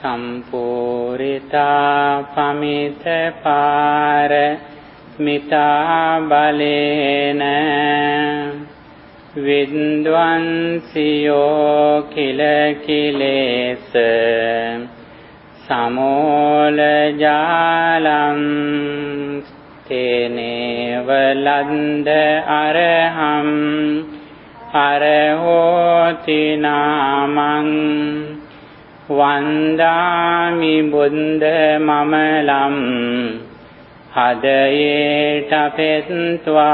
Sampurita pamita para mita balena Vidvansiyo kila kilesa Samola jalam Tene valanda araham Arahoti namang Vandami buddha mamalam Hadaye tapetva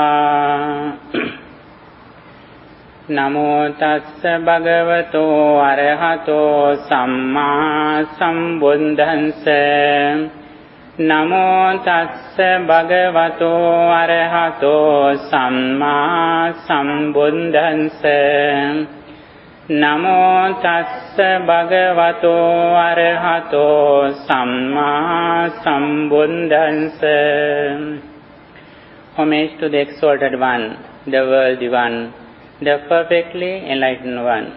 Namo tassa bhagavato arahato samma sambuddhassa Namo tassa bhagavato arahato samma sambuddhassa Namo tassa bhagavato arahato samma sambuddhassa. Homage to the exalted one, the worthy one, the perfectly enlightened one.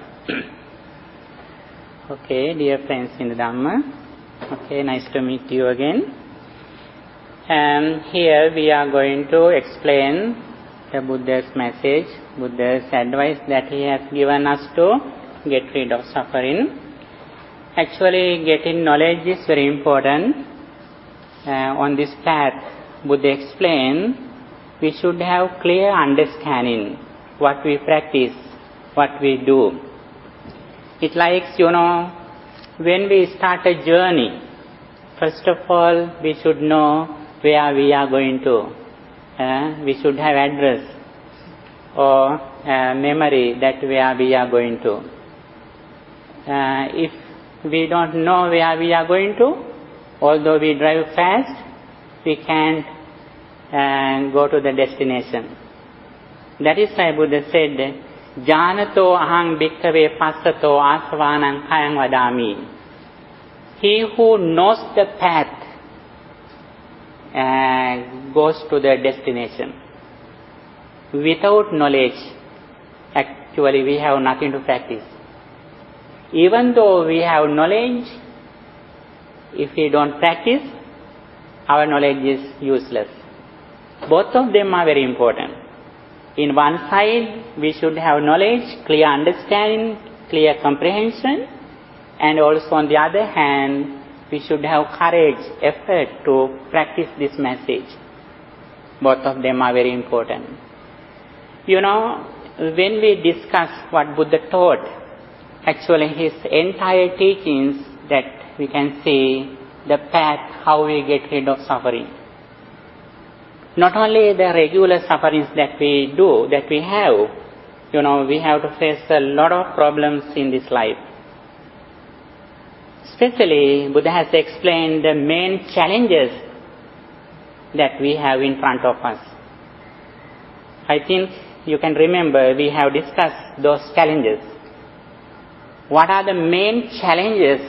Okay, dear friends in the Dhamma. Okay, nice to meet you again. And here we are going to explain the Buddha's message, Buddha's advice that he has given us to get rid of suffering. Actually, getting knowledge is very important. On this path, Buddha explained, we should have clear understanding what we practice, what we do. It likes, when we start a journey, first of all, we should know where we are going to. We should have address or memory that where we are going to. If we don't know where we are going to, although we drive fast, we can't go to the destination. That is why Buddha said, Janato ahang bhikkhave passato asvanang kayang vadami. He who knows the path goes to the destination. Without knowledge, actually we have nothing to practice. Even though we have knowledge, if we don't practice, our knowledge is useless. Both of them are very important. In one side, we should have knowledge, clear understanding, clear comprehension, and also on the other hand, we should have courage, effort to practice this message. Both of them are very important. When we discuss what Buddha taught, actually his entire teachings, that we can see the path how we get rid of suffering. Not only the regular sufferings that we do, that we have, we have to face a lot of problems in this life. Especially, Buddha has explained the main challenges that we have in front of us. I think you can remember we have discussed those challenges. What are the main challenges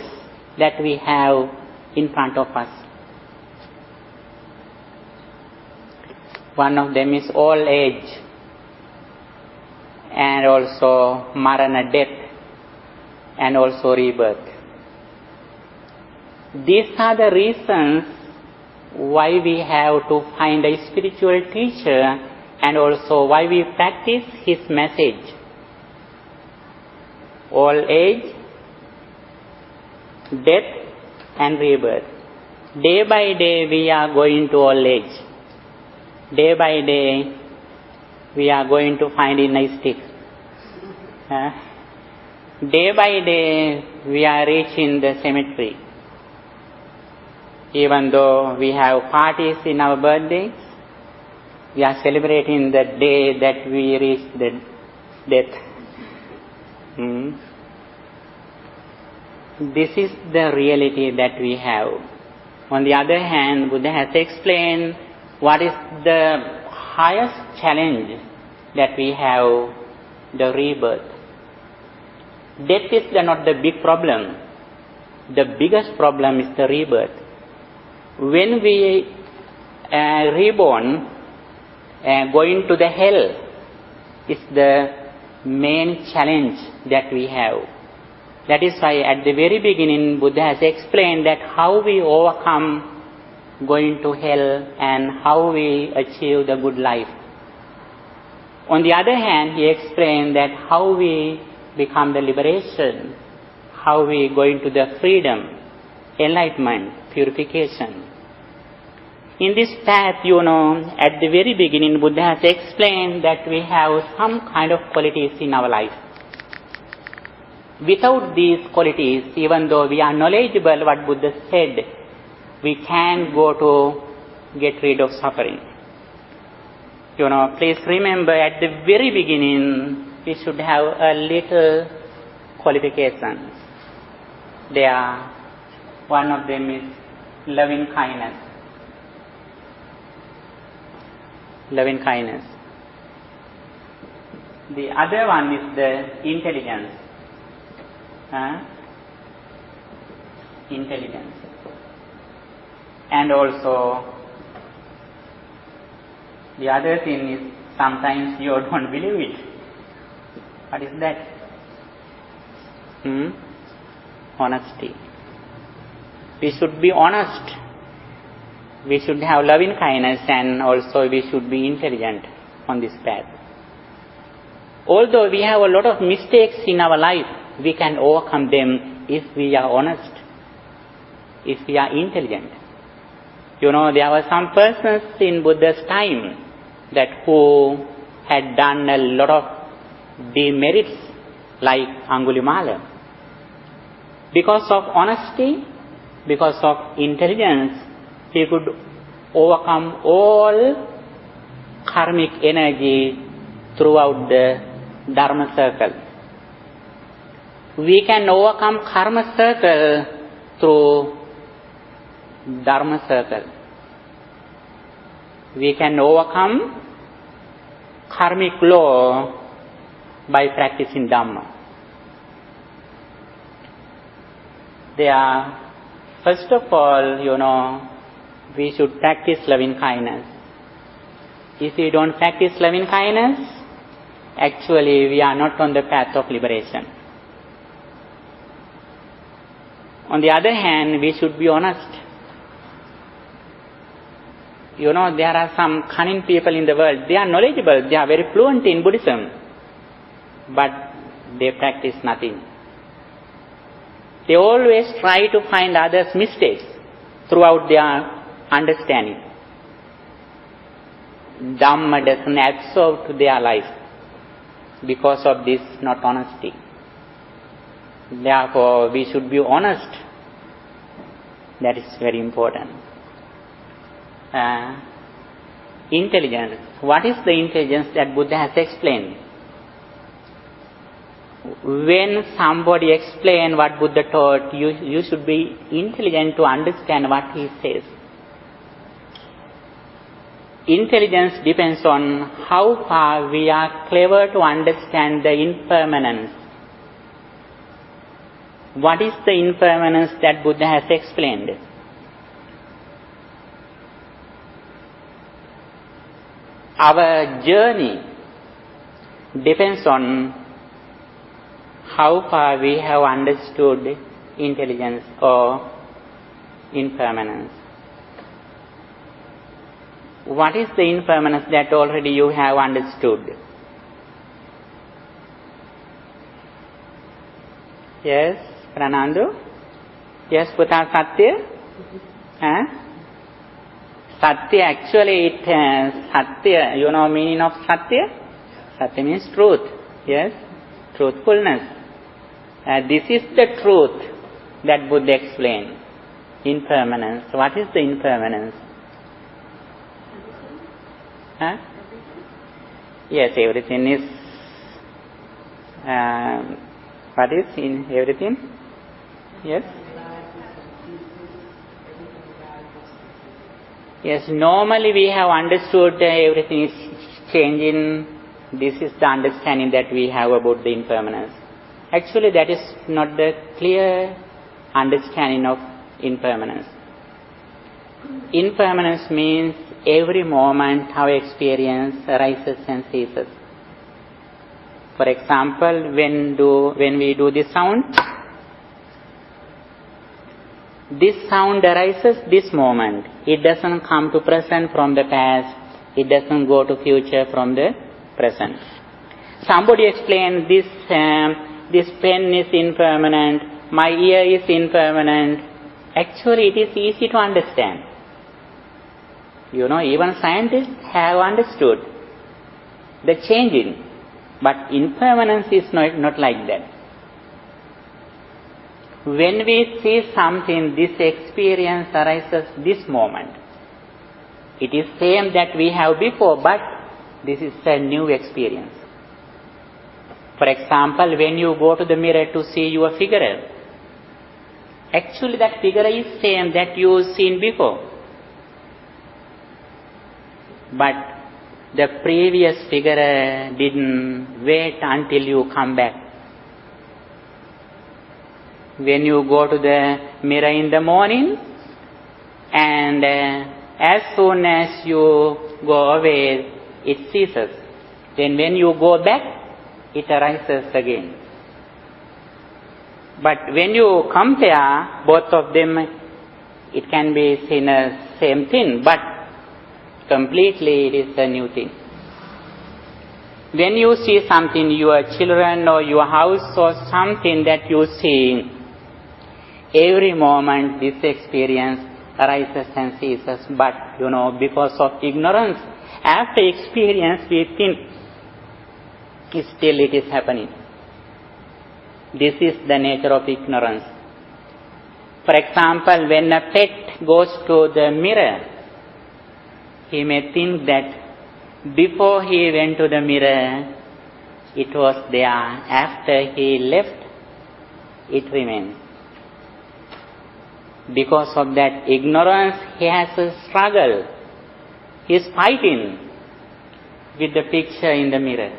that we have in front of us? One of them is old age and also marana, death, and also rebirth. These are the reasons why we have to find a spiritual teacher and also why we practice his message. Old age, death, and rebirth. Day by day we are going to old age. Day by day we are going to find a nice stick. Day by day we are reaching the cemetery. Even though we have parties in our birthdays, we are celebrating the day that we reach the death. This is the reality that we have. On the other hand, Buddha has explained what is the highest challenge that we have, the rebirth. Death is not the big problem. The biggest problem is the rebirth. When we reborn, going to the hell is the main challenge that we have. That is why at the very beginning Buddha has explained that how we overcome going to hell and how we achieve the good life. On the other hand, he explained that how we become the liberation, how we go into the freedom, enlightenment, purification. In this path, at the very beginning, Buddha has explained that we have some kind of qualities in our life. Without these qualities, even though we are knowledgeable what Buddha said, we can go to get rid of suffering. Please remember at the very beginning, we should have a little qualifications. One of them is loving kindness. Loving kindness. The other one is the intelligence. Intelligence. And also, the other thing is sometimes you don't believe it. What is that? Honesty. We should be honest. We should have loving kindness and also we should be intelligent on this path. Although we have a lot of mistakes in our life, we can overcome them if we are honest, if we are intelligent. There were some persons in Buddha's time who had done a lot of demerits like Angulimala. Because of honesty, because of intelligence, he could overcome all karmic energy throughout the Dharma circle. We can overcome karma circle through Dharma circle. We can overcome karmic law by practicing Dhamma. First of all, we should practice loving kindness. If we don't practice loving kindness, actually we are not on the path of liberation. On the other hand, we should be honest. There are some cunning people in the world. They are knowledgeable. They are very fluent in Buddhism. But they practice nothing. They always try to find others' mistakes throughout their understanding. Dhamma doesn't absorb to their life because of this not honesty. Therefore, we should be honest. That is very important. Intelligence. What is the intelligence that Buddha has explained? When somebody explains what Buddha taught, you should be intelligent to understand what he says. Intelligence depends on how far we are clever to understand the impermanence. What is the impermanence that Buddha has explained? Our journey depends on how far we have understood intelligence or impermanence. What is the impermanence that already you have understood? Yes, Pranandu? Yes, Putta Satya? Satya, actually Satya, meaning of Satya? Satya means truth. Yes, truthfulness. This is the truth that Buddha explained. Impermanence. What is the impermanence? Yes, everything is. What is in everything? Yes. Yes, normally we have understood everything is changing. This is the understanding that we have about the impermanence. Actually, that is not the clear understanding of impermanence. Impermanence means every moment our experience arises and ceases. For example, when we do the sound, This sound arises this moment. It doesn't come to present from the past. It doesn't go to future from the present. Somebody explained this pen is impermanent, my ear is impermanent. Actually, it is easy to understand. Even scientists have understood the changing. But impermanence is not like that. When we see something, this experience arises this moment. It is same that we have before, but this is a new experience. For example, when you go to the mirror to see your figure, actually that figure is same that you seen before. But the previous figure didn't wait until you come back. When you go to the mirror in the morning, and as soon as you go away, it ceases. Then when you go back, it arises again. But when you compare both of them, it can be seen as same thing, but completely it is a new thing. When you see something, your children or your house or something that you see, every moment this experience arises and ceases. But, because of ignorance, after experience we think still it is happening. This is the nature of ignorance. For example, when a pet goes to the mirror, he may think that before he went to the mirror, it was there. After he left, it remains. Because of that ignorance, he has a struggle. He is fighting with the picture in the mirror.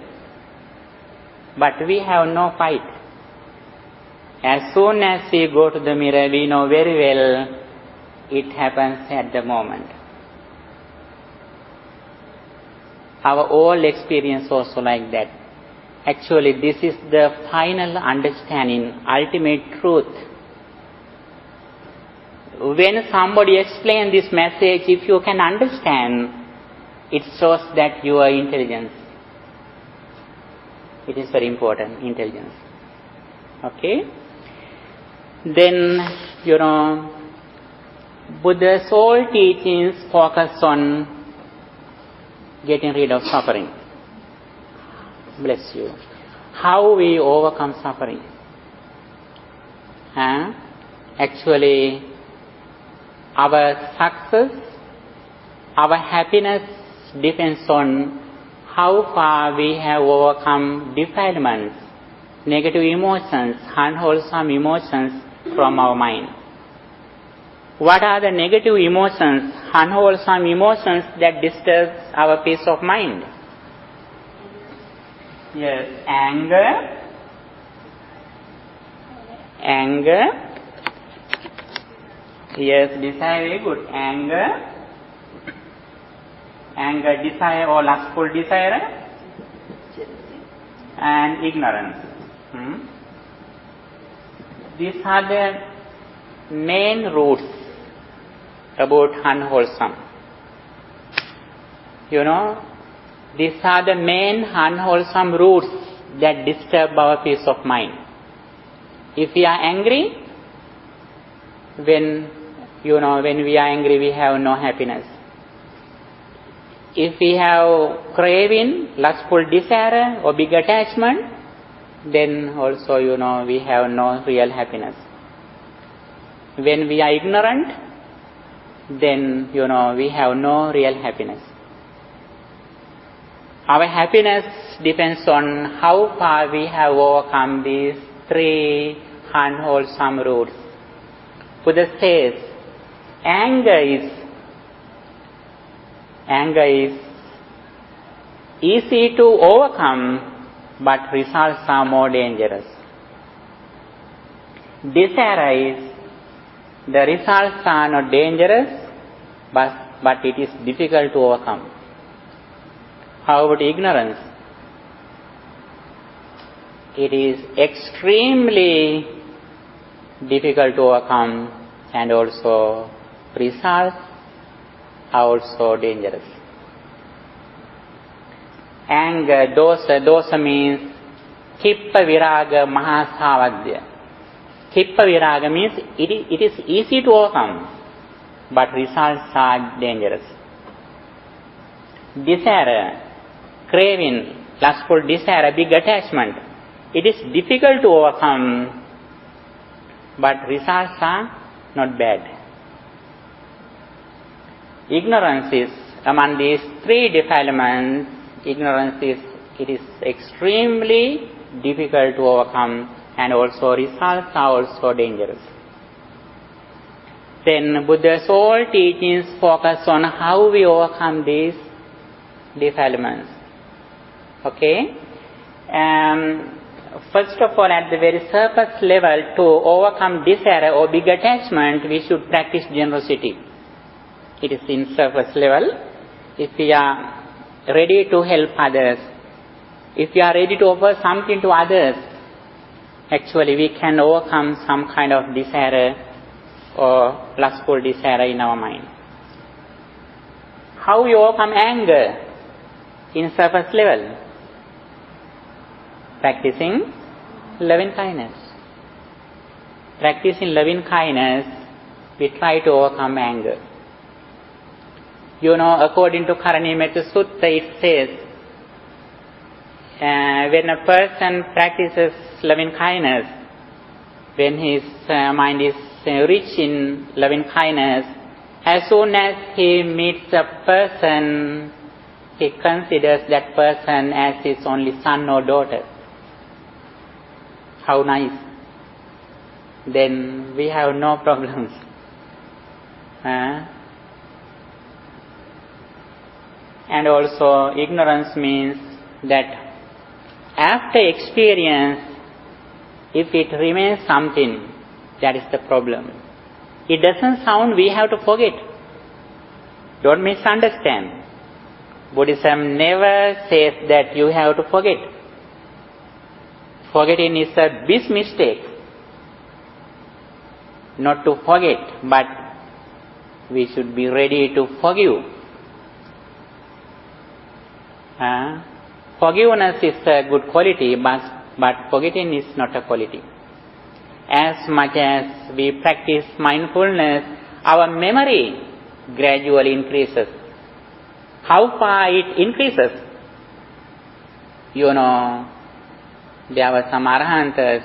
But we have no fight. As soon as we go to the mirror, we know very well it happens at the moment. Our whole experience also like that. Actually, this is the final understanding, ultimate truth. When somebody explains this message, if you can understand, it shows that you are intelligent. It is very important, intelligence. Okay? Then, Buddha's whole teachings focus on getting rid of suffering. Bless you. How we overcome suffering. Actually, our success, our happiness depends on how far we have overcome defilements, negative emotions, unwholesome emotions from our mind. What are the negative emotions, unwholesome emotions that disturb our peace of mind? Yes, anger. Yes, desire, very good. Anger, desire or lustful desire, and ignorance. These are the main roots about unwholesome. These are the main unwholesome roots that disturb our peace of mind. If we are angry, when we are angry, we have no happiness. If we have craving, lustful desire or big attachment, then also, we have no real happiness. When we are ignorant, then, we have no real happiness. Our happiness depends on how far we have overcome these three unwholesome roots. Buddha says, anger is easy to overcome, but results are more dangerous. Desire the results are not dangerous, but it is difficult to overcome. How about ignorance? It is extremely difficult to overcome, and also results are also dangerous. Anger, dosa means Kippa Viraga Mahasavadya. Kippa Viraga means it is easy to overcome, but results are dangerous. Desire, craving, lustful desire, a big attachment. It is difficult to overcome, but results are not bad. Ignorance is among these three defilements. Ignorance is extremely difficult to overcome, and also results are also dangerous. Then Buddha's all teachings focus on how we overcome these defilements. Okay? First of all, at the very surface level, to overcome desire or big attachment, we should practice generosity. It is in surface level. If we are ready to help others, if we are ready to offer something to others, actually we can overcome some kind of desire or lustful desire in our mind. How we overcome anger in surface level? Practicing loving kindness. Practicing loving kindness, we try to overcome anger. You know, according to Karanimetta Sutta, it says, when a person practices loving kindness, when his mind is rich in loving kindness, as soon as he meets a person, he considers that person as his only son or daughter. How nice. Then we have no problems. And also ignorance means that after experience, if it remains something, that is the problem. It doesn't sound we have to forget. Don't misunderstand. Buddhism never says that you have to forget. Forgetting is a big mistake. Not to forget, but we should be ready to forgive. Forgiveness is a good quality, but forgetting is not a quality. As much as we practice mindfulness, our memory gradually increases. How far it increases? You know, there were some Arhantas,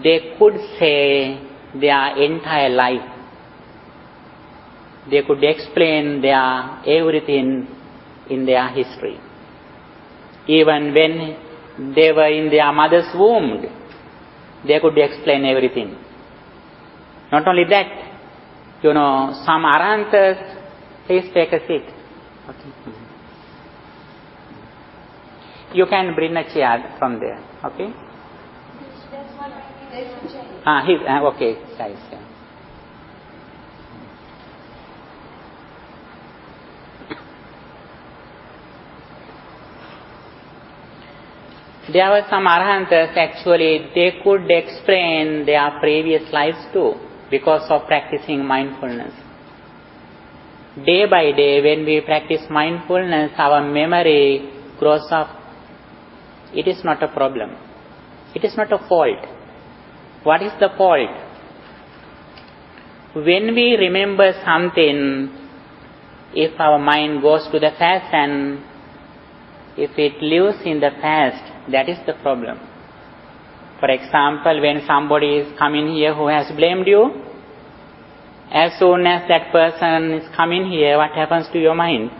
they could say their entire life. They could explain their everything in their history. Even when they were in their mother's womb, they could explain everything. Not only that, you know, some Arhantas, please take a seat. Okay. You can bring a chair from there. Okay? Okay, guys. Yeah. There were some Arhantas, actually, they could explain their previous lives too, because of practicing mindfulness. Day by day, when we practice mindfulness, our memory grows up. It is not a problem. It is not a fault. What is the fault? When we remember something, if our mind goes to the past and if it lives in the past, that is the problem. For example, when somebody is coming here who has blamed you, as soon as that person is coming here, what happens to your mind?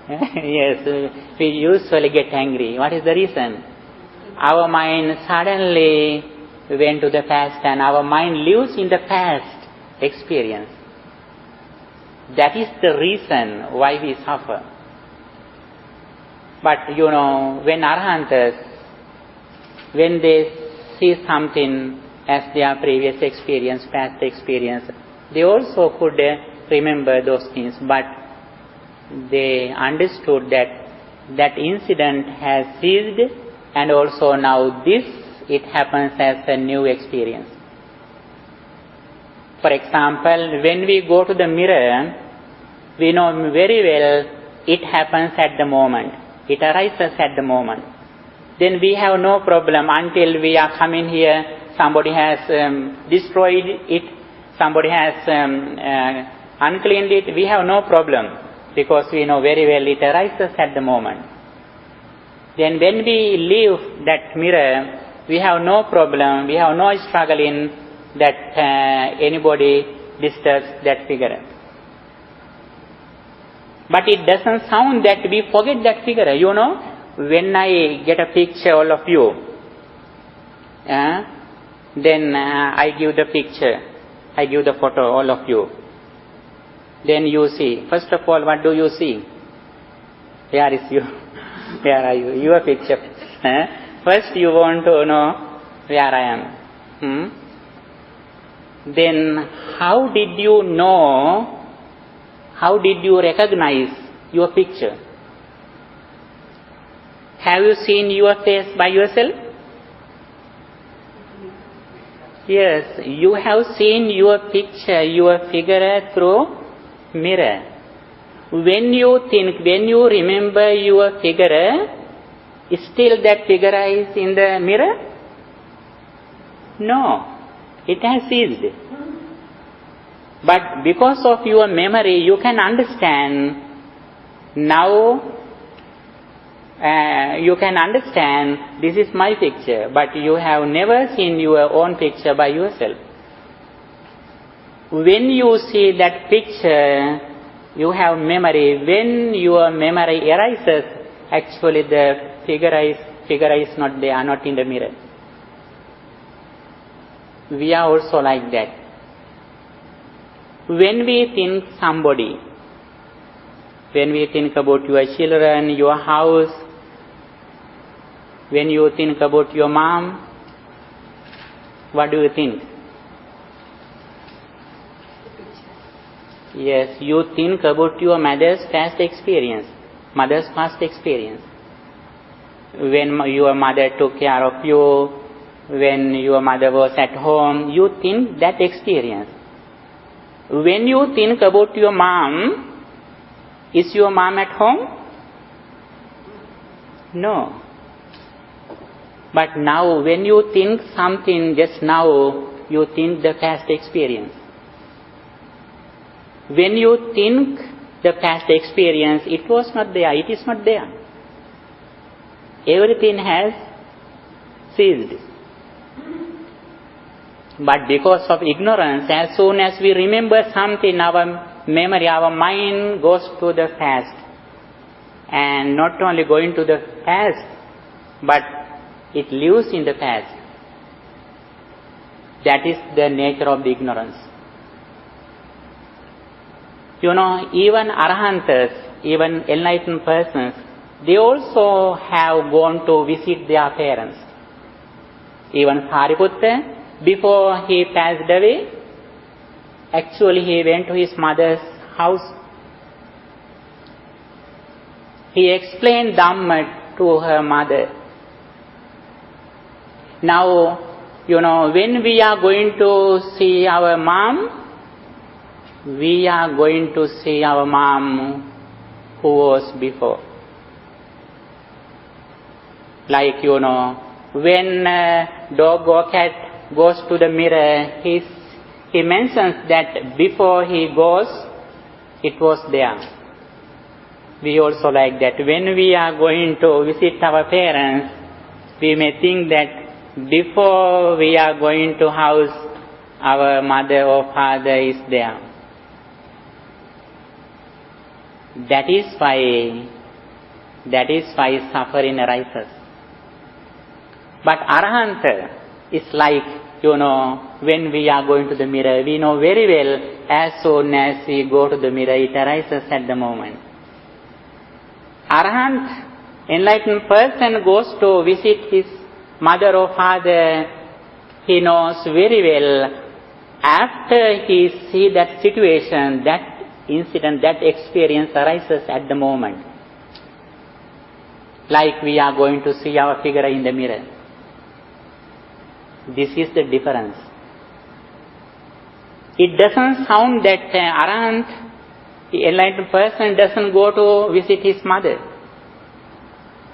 Yes, we usually get angry. What is the reason? Our mind suddenly went to the past and our mind lives in the past experience. That is the reason why we suffer. But you know, when Arhantas, when they see something as their previous experience, past experience, they also could remember those things, but they understood that that incident has ceased, and also now this, it happens as a new experience. For example, when we go to the mirror, we know very well it happens at the moment. It arises at the moment. Then we have no problem until we are coming here, somebody has destroyed it, somebody has uncleaned it. We have no problem because we know very well it arises at the moment. Then when we leave that mirror, we have no problem, we have no struggle in that anybody disturbs that figure. But it doesn't sound that we forget that figure. You know, when I get a picture all of you, then I give the picture, I give the photo all of you. Then you see, first of all, what do you see? Where is you? Where are you? Your picture. First you want to know where I am. Then how did you know, how did you recognize your picture? Have you seen your face by yourself? Yes, you have seen your picture, your figure through mirror. When you think, when you remember your figure, still that figure is in the mirror? No, it has ceased. But because of your memory, you can understand now. You can understand this is my picture, but you have never seen your own picture by yourself. When you see that picture, you have memory. When your memory arises, actually the figure is not there, not in the mirror. We are also like that. When we think somebody, when we think about your children, your house, when you think about your mom, what do you think? Yes, you think about your mother's past experience. When your mother took care of you, when your mother was at home, you think that experience. When you think about your mom, is your mom at home? No. But now when you think something just now, you think the past experience. When you think the past experience, it was not there, it is not there. Everything has ceased. But because of ignorance, as soon as we remember something, our memory, our mind goes to the past. And not only going to the past, but it lives in the past. That is the nature of the ignorance. You know, even Arahants, even enlightened persons, they also have gone to visit their parents. Even Sariputta, before he passed away, actually he went to his mother's house. He explained Dhamma to her mother. Now, you know, when we are going to see our mom, we are going to see our mom who was before. Like, you know, when a dog or cat goes to the mirror, he mentions that before he goes, it was there. We also like that. When we are going to visit our parents, we may think that before we are going to house, our mother or father is there. That is why suffering arises. But Arahant is like, you know, when we are going to the mirror, we know very well, as soon as we go to the mirror, it arises at the moment. Arahant, enlightened person, goes to visit his mother or father. He knows very well, after he sees that situation, that incident, that experience arises at the moment. Like we are going to see our figure in the mirror. This is the difference. It doesn't sound that Arahant, the enlightened person, doesn't go to visit his mother.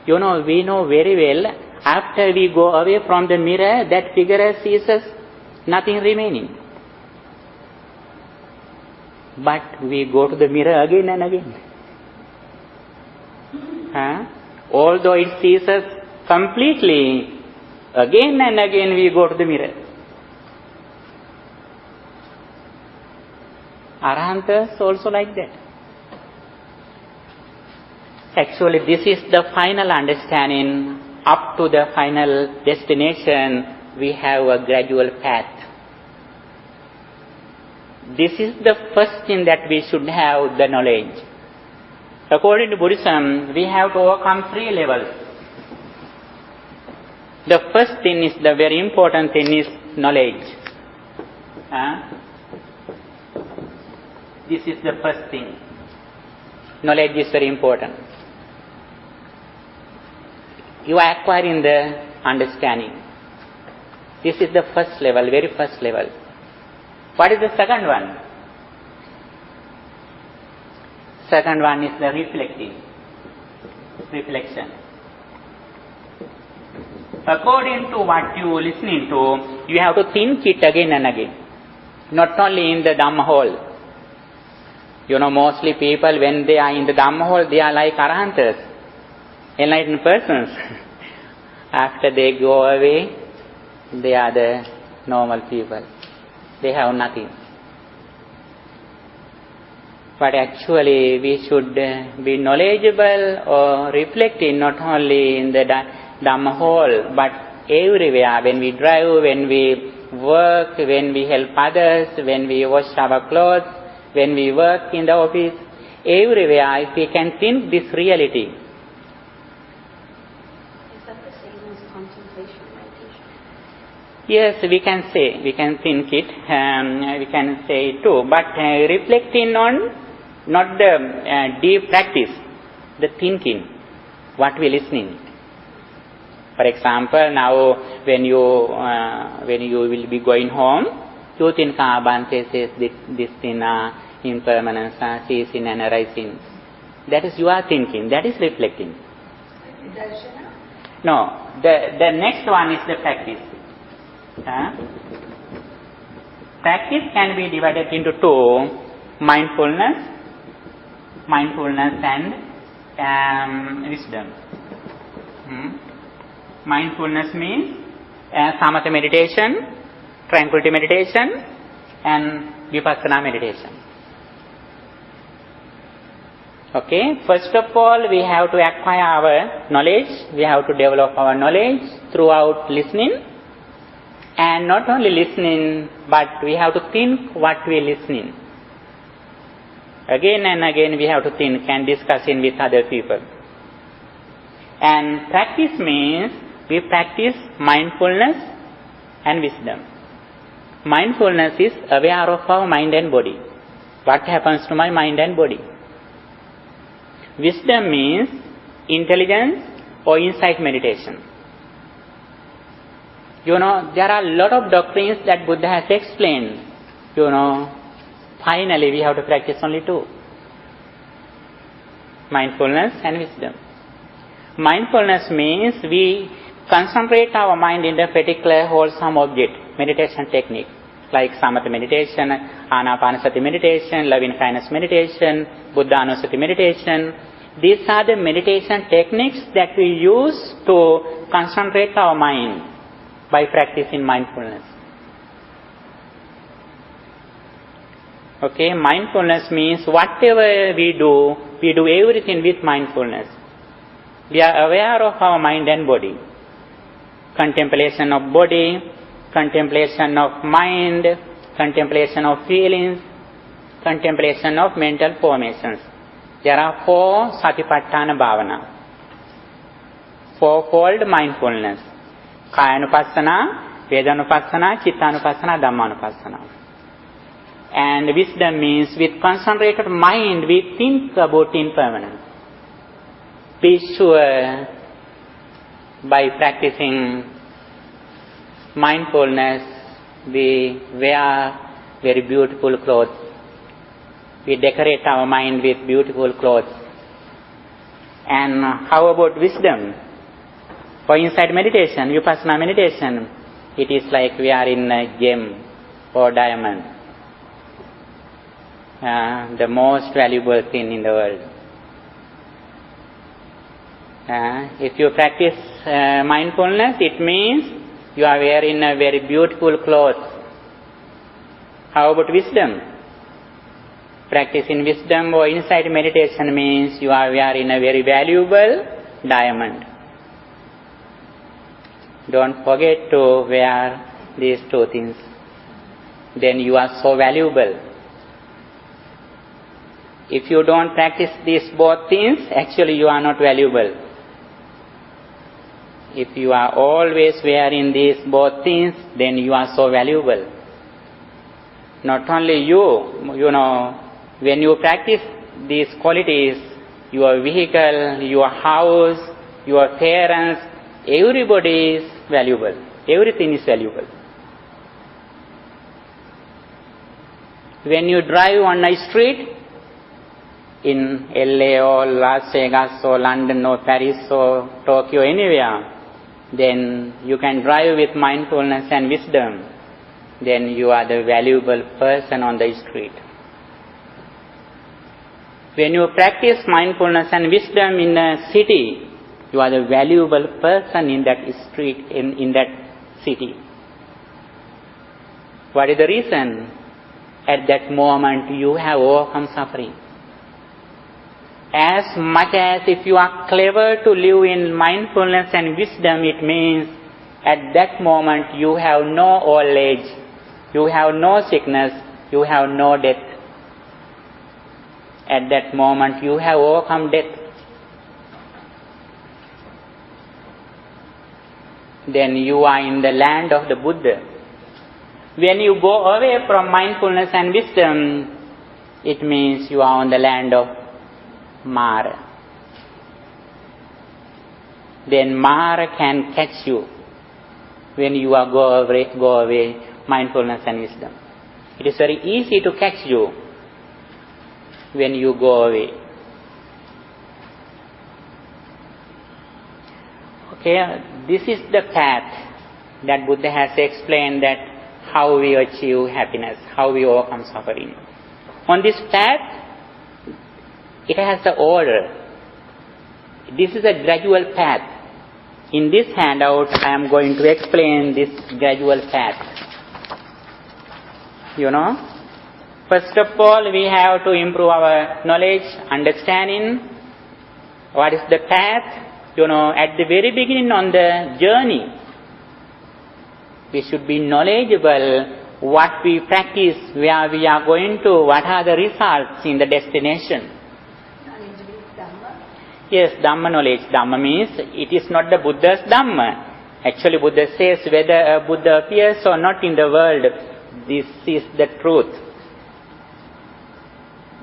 We know very well, after we go away from the mirror, that figure sees us, nothing remaining. But we go to the mirror again and again. Although it sees us completely, again and again we go to the mirror. Arahantas also like that. Actually, this is the final understanding. Up to the final destination, we have a gradual path. This is the first thing that we should have, the knowledge. According to Buddhism, we have to overcome 3 levels. The first thing is, the very important thing is knowledge. This is the first thing. Knowledge is very important. You are acquiring the understanding. This is the first level, very first level. What is the second one? Second one is the reflection. According to what you are listening to, you have to think it again and again. Not only in the Dhamma hall. Mostly people, when they are in the Dhamma hall, they are like Arahantas, enlightened persons. After they go away, they are the normal people. They have nothing. But actually, we should be knowledgeable or reflecting not only in the Dhamma hall, but everywhere. When we drive, when we work, when we help others, when we wash our clothes, when we work in the office, everywhere, if we can think this reality. Is that the same as contemplation meditation? Yes, we can think it, we can say it too, but reflecting on not the deep practice, the thinking, what we listening. For example, now when you will be going home, you think Bhante says this thing, impermanence, ceasing and arising. That is your thinking, that is reflecting. Darshana? No, the next one is the practice. Practice can be divided into 2, mindfulness and wisdom. Mindfulness means samatha meditation, tranquility meditation, and vipassana meditation. Okay, first of all, we have to acquire our knowledge. We have to develop our knowledge throughout listening. And not only listening, but we have to think what we are listening. Again and again we have to think and discussing with other people. And practice means we practice mindfulness and wisdom. Mindfulness is aware of our mind and body. What happens to my mind and body? Wisdom means intelligence or insight meditation. There are a lot of doctrines that Buddha has explained. Finally we have to practice only 2. Mindfulness and wisdom. Mindfulness means we concentrate our mind in a particular wholesome object, meditation technique, like samatha meditation, anapanasati meditation, loving kindness meditation, buddhanusati meditation. These are the meditation techniques that we use to concentrate our mind by practicing mindfulness. Okay, mindfulness means whatever we do everything with mindfulness. We are aware of our mind and body. Contemplation of body, contemplation of mind, contemplation of feelings, contemplation of mental formations. There are 4 Satipatthana Bhavana. 4-fold mindfulness. Kayanupassana, Vedanupassana, Chittanupassana, Dhammanupassana. And wisdom means with concentrated mind we think about impermanence. Be sure by practicing mindfulness we wear very beautiful clothes. We decorate our mind with beautiful clothes. And how about wisdom? For inside meditation, vipassana meditation, it is like we are in a gem or diamond. The most valuable thing in the world. If you practice mindfulness, it means you are wearing a very beautiful clothes. How about wisdom? Practicing wisdom or insight meditation means you are wearing a very valuable diamond. Don't forget to wear these two things. Then you are so valuable. If you don't practice these both things, actually you are not valuable. If you are always wearing these both things, then you are so valuable. Not only you know, when you practice these qualities, your vehicle, your house, your parents, everybody is valuable. Everything is valuable. When you drive on a street, in LA or Las Vegas or London or Paris or Tokyo, anywhere, then you can drive with mindfulness and wisdom. Then you are the valuable person on the street. When you practice mindfulness and wisdom in a city, you are the valuable person in that street, in that city. What is the reason? At that moment you have overcome suffering. As much as if you are clever to live in mindfulness and wisdom, it means at that moment you have no old age, you have no sickness, you have no death. At that moment you have overcome death. Then you are in the land of the Buddha. When you go away from mindfulness and wisdom, it means you are on the land of Mara. Then Mara can catch you when you are go away mindfulness and wisdom. It is very easy to catch you when you go away. Okay, this is the path that Buddha has explained, that how we achieve happiness, how we overcome suffering. On this path, it has an order. This is a gradual path. In this handout, I am going to explain this gradual path. You know, first of all, we have to improve our knowledge, understanding. What is the path? You know, at the very beginning on the journey, we should be knowledgeable what we practice, where we are going to, what are the results in the destination. Yes, Dhamma knowledge. Dhamma means it is not the Buddha's Dhamma. Actually, Buddha says whether a Buddha appears or not in the world, this is the truth.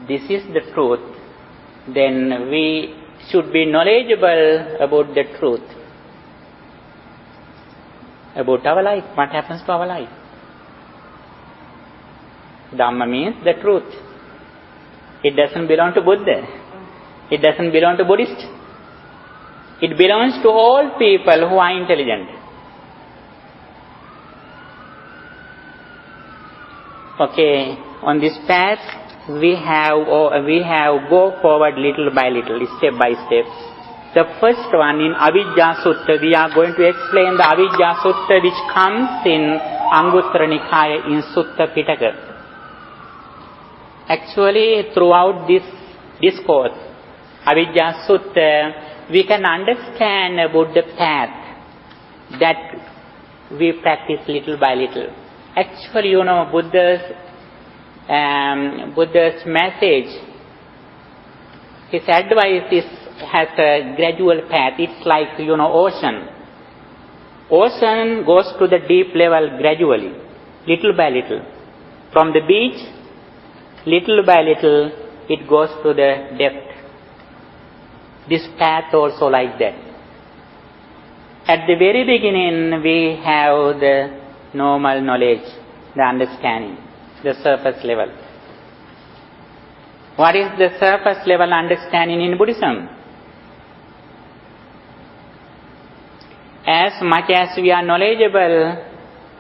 This is the truth. Then we should be knowledgeable about the truth. About our life, what happens to our life. Dhamma means the truth. It doesn't belong to Buddha. It doesn't belong to Buddhist. It belongs to all people who are intelligent. Okay, on this path we have go forward little by little, step by step. The first one in Avijja Sutta, we are going to explain the Avijja Sutta which comes in Anguttara Nikaya in Sutta Pitaka. Actually, throughout this discourse, Avijja Sutta, we can understand about the path that we practice little by little. Actually, you know, Buddha's message, his advice has a gradual path. It's like, you know, ocean. Ocean goes to the deep level gradually, little by little. From the beach, little by little, it goes to the depth. This path also like that. At the very beginning, we have the normal knowledge, the understanding. the surface level. What is the surface level understanding in Buddhism? As much as we are knowledgeable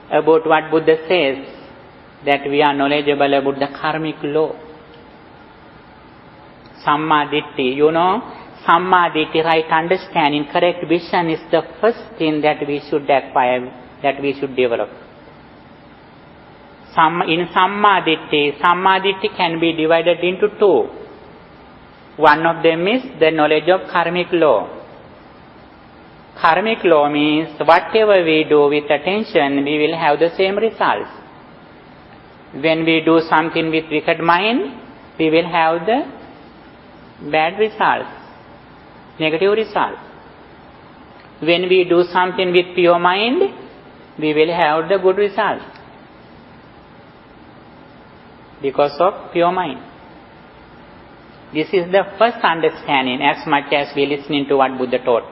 about what Buddha says, that we are knowledgeable about the karmic law. Samma Ditti, Samma Ditti, right understanding, correct vision is the first thing that we should acquire, that we should develop. In Samma Ditti can be divided into two. One of them is the knowledge of karmic law. Karmic law means whatever we do with attention, we will have the same results. When we do something with wicked mind, we will have the bad results, negative results. When we do something with pure mind, we will have the good results because of pure mind. This is the first understanding as much as we listening to what Buddha taught.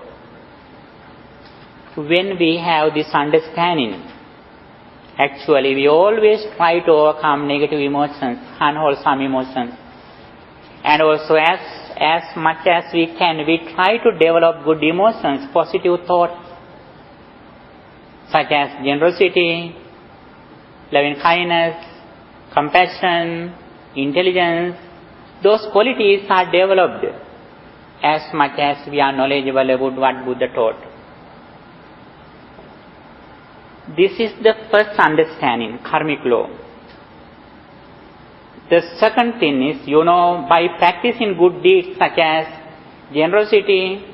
When we have this understanding, actually we always try to overcome negative emotions, unwholesome emotions. And also as much as we can, we try to develop good emotions, positive thoughts, such as generosity, loving kindness, compassion, intelligence. Those qualities are developed as much as we are knowledgeable about what Buddha taught. This is the first understanding, karmic law. The second thing is, by practicing good deeds such as generosity,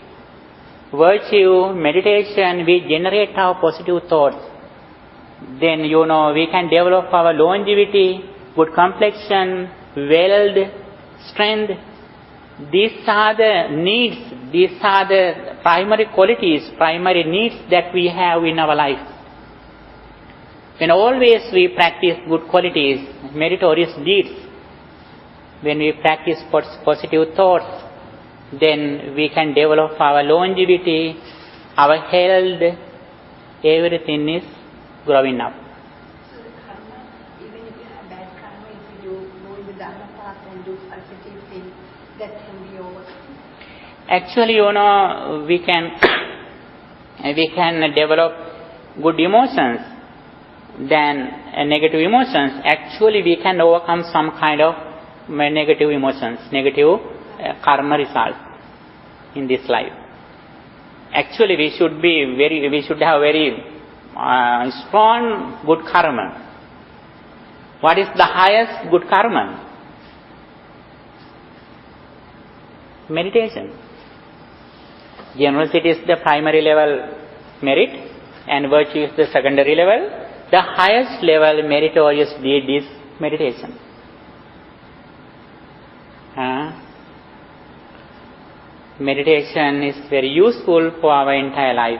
virtue, meditation, we generate our positive thoughts. Then, we can develop our longevity, good complexion, wealth, strength. These are the needs, these are the primary qualities, primary needs that we have in our life. When always we practice good qualities, meritorious deeds, when we practice positive thoughts, then we can develop our longevity, our health, everything is growing up. So the karma, even if you have bad karma, if you go in the Dharma path and do positive things, that can be overcome? Actually, we can develop good emotions than negative emotions. Actually, we can overcome some kind of negative emotions, negative karma results in this life. Actually, we should have very strong good karma. What is the highest good karma? Meditation. Generosity is the primary level merit and virtue is the secondary level. The highest level meritorious deed is meditation. Meditation is very useful for our entire life.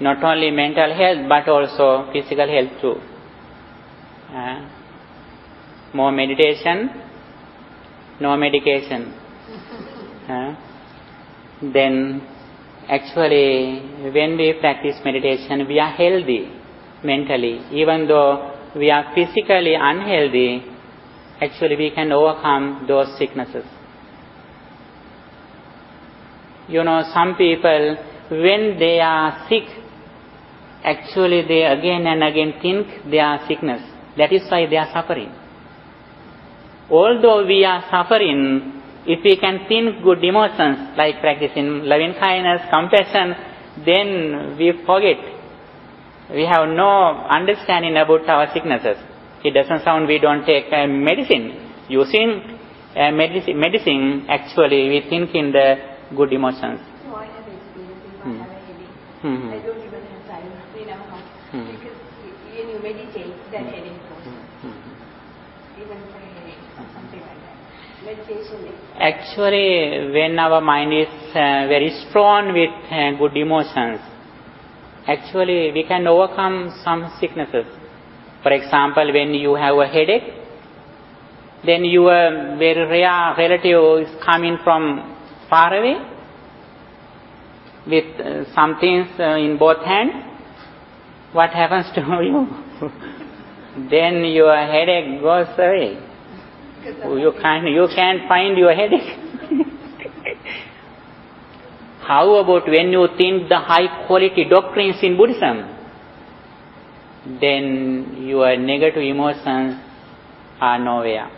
Not only mental health but also physical health too. More meditation, no medication. Then actually when we practice meditation, we are healthy mentally. Even though we are physically unhealthy, actually we can overcome those sicknesses. Some people, when they are sick, actually they again and again think they are sickness. That is why they are suffering. Although we are suffering, if we can think good emotions like practicing loving kindness, compassion, then we forget. We have no understanding about our sicknesses. It doesn't sound we don't take medicine. Using medicine, actually we think in the good emotions. No, I have experience if I have a headache. I don't even have time to clean our house. Because when you meditate, that headache goes. Even for a headache or something like that. Meditation. Actually, when our mind is very strong with good emotions, actually we can overcome some sicknesses. For example, when you have a headache, then your very rare relative is coming from far away with some things in both hands. What happens to you? then your headache goes away. You can't find your headache. How about when you think the high quality doctrines in Buddhism? Then your negative emotions are nowhere.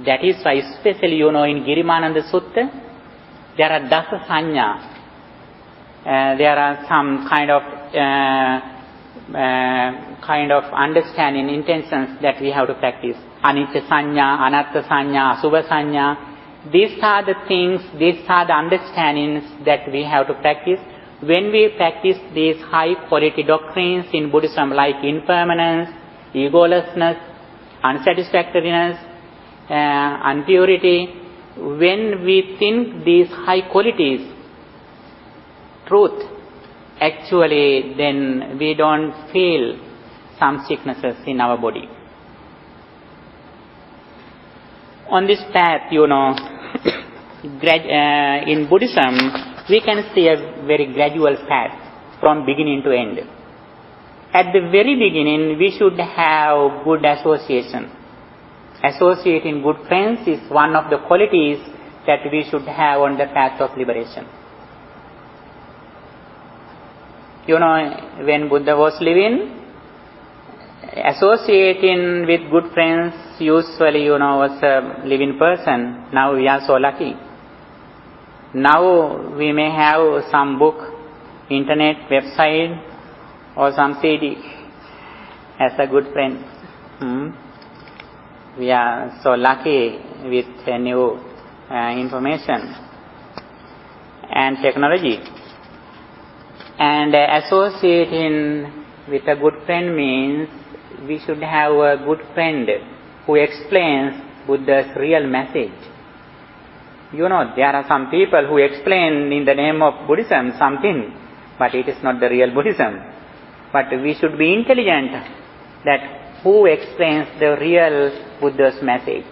That is why, especially in Girimananda Sutta, there are dasa sanya. There are some kind of understanding, intentions that we have to practice. Anicca sanya, anatta sanya, asubha sanya. These are the things, these are the understandings that we have to practice. When we practice these high quality doctrines in Buddhism like impermanence, egolessness, unsatisfactoriness, impurity, when we think these high qualities, truth, actually then we don't feel some sicknesses in our body. On this path, in Buddhism, we can see a very gradual path from beginning to end. At the very beginning, we should have good association. Associating good friends is one of the qualities that we should have on the path of liberation. When Buddha was living, associating with good friends usually, was a living person. Now we are so lucky. Now we may have some book, internet, website, or some CD as a good friend. We are so lucky with new information and technology. And associating with a good friend means we should have a good friend who explains Buddha's real message. There are some people who explain in the name of Buddhism something, but it is not the real Buddhism. But we should be intelligent that who explains the real Buddha's message.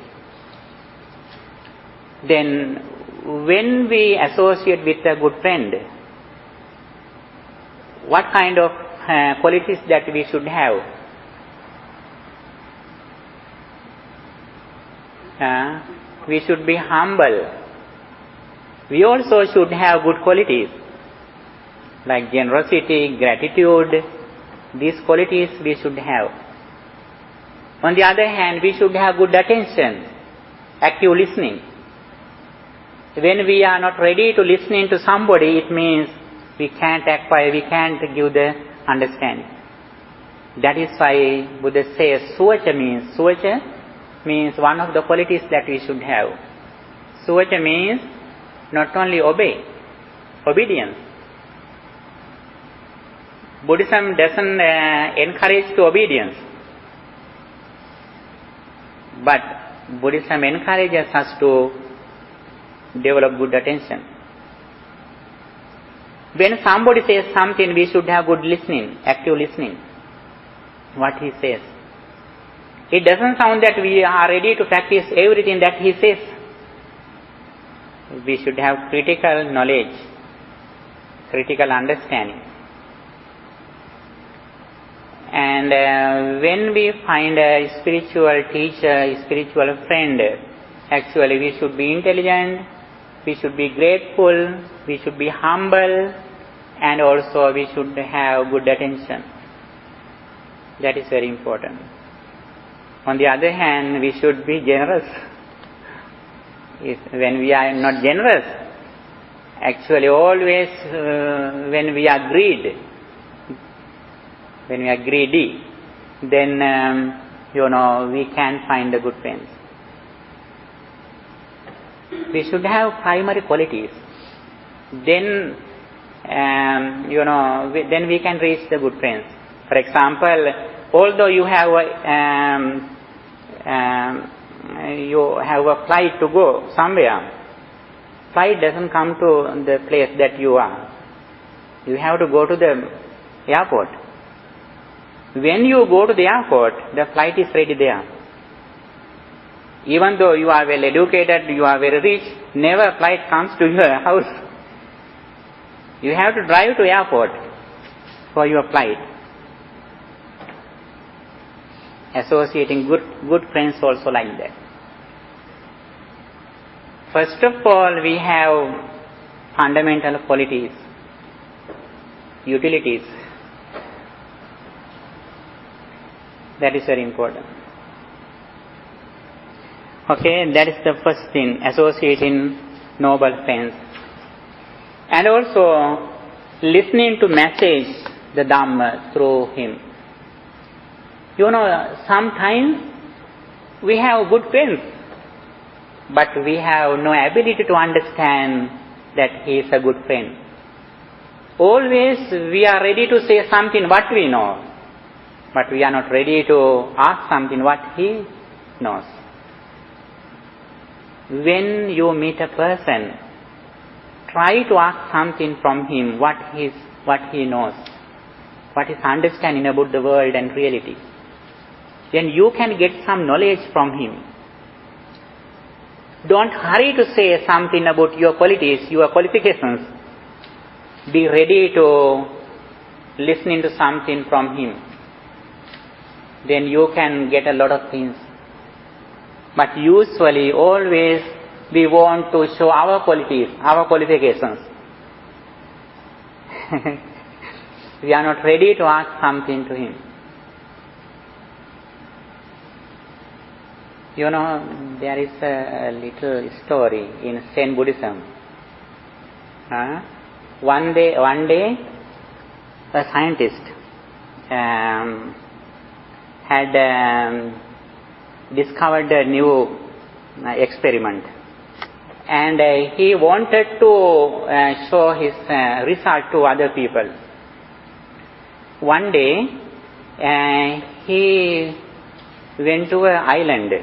Then when we associate with a good friend, what kind of qualities that we should have? We should be humble. We also should have good qualities like generosity, gratitude. These qualities we should have. On the other hand, we should have good attention, active listening. When we are not ready to listening to somebody, it means we can't acquire, we can't give the understanding. That is why Buddha says suvacha means one of the qualities that we should have. Suvacha means not only obedience. Buddhism doesn't encourage to obedience, but Buddhism encourages us to develop good attention. When somebody says something, we should have good listening, active listening. What he says. It doesn't sound that we are ready to practice everything that he says. We should have critical knowledge, critical understanding. And when we find a spiritual teacher, a spiritual friend, actually we should be intelligent, we should be grateful, we should be humble, and also we should have good attention. That is very important. On the other hand, we should be generous. When we are not generous, actually always when we are greedy, then we can't find the good friends. We should have primary qualities. Then then we can reach the good friends. For example, although you have a flight to go somewhere, flight doesn't come to the place that you are. You have to go to the airport. When you go to the airport, the flight is ready there. Even though you are well educated, you are very rich, never flight comes to your house. You have to drive to airport for your flight. associating good friends also like that. First of all, we have fundamental qualities, utilities. That is very important. Okay, that is the first thing, associating noble friends. And also listening to message, the Dhamma through him. You know, sometimes we have good friends, but we have no ability to understand that he is a good friend. Always we are ready to say something what we know, but we are not ready to ask something what he knows. When you meet a person, try to ask something from him, what he knows, what his understanding about the world and reality. Then you can get some knowledge from him. Don't hurry to say something about your qualities, your qualifications. Be ready to listen to something from him. Then you can get a lot of things. But usually, always, we want to show our qualities, our qualifications. We are not ready to ask something to him. You know, there is a little story in Zen Buddhism. One day, a scientist had discovered a new experiment, and he wanted to show his result to other people. One day, he went to an island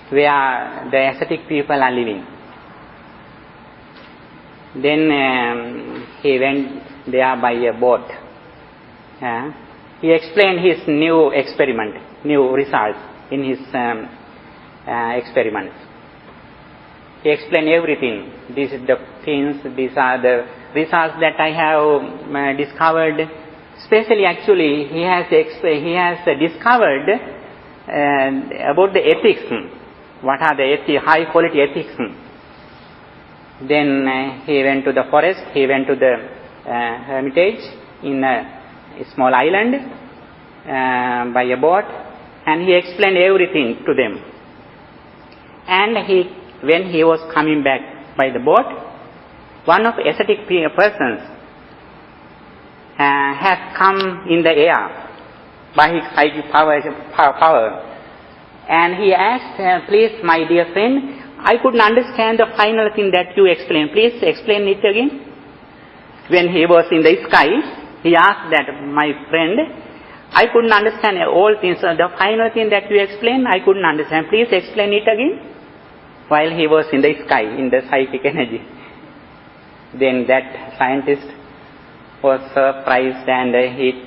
where the ascetic people are living. Then he went there by a boat. He explained his new experiment, new results in his experiments. He explained everything. These are the things, these are the results that I have discovered. Especially, actually, he has discovered about the ethics. What are the high quality ethics? Then he went to the forest. He went to the hermitage in a small island by a boat, and he explained everything to them. And when he was coming back by the boat, one of the ascetic persons had come in the air by his psychic power. And he asked, please, my dear friend, I couldn't understand the final thing that you explained. Please explain it again. When he was in the sky, he asked that, my friend, I couldn't understand all things. The final thing that you explained, I couldn't understand. Please explain it again. While he was in the sky, in the psychic energy. Then that scientist was surprised, and he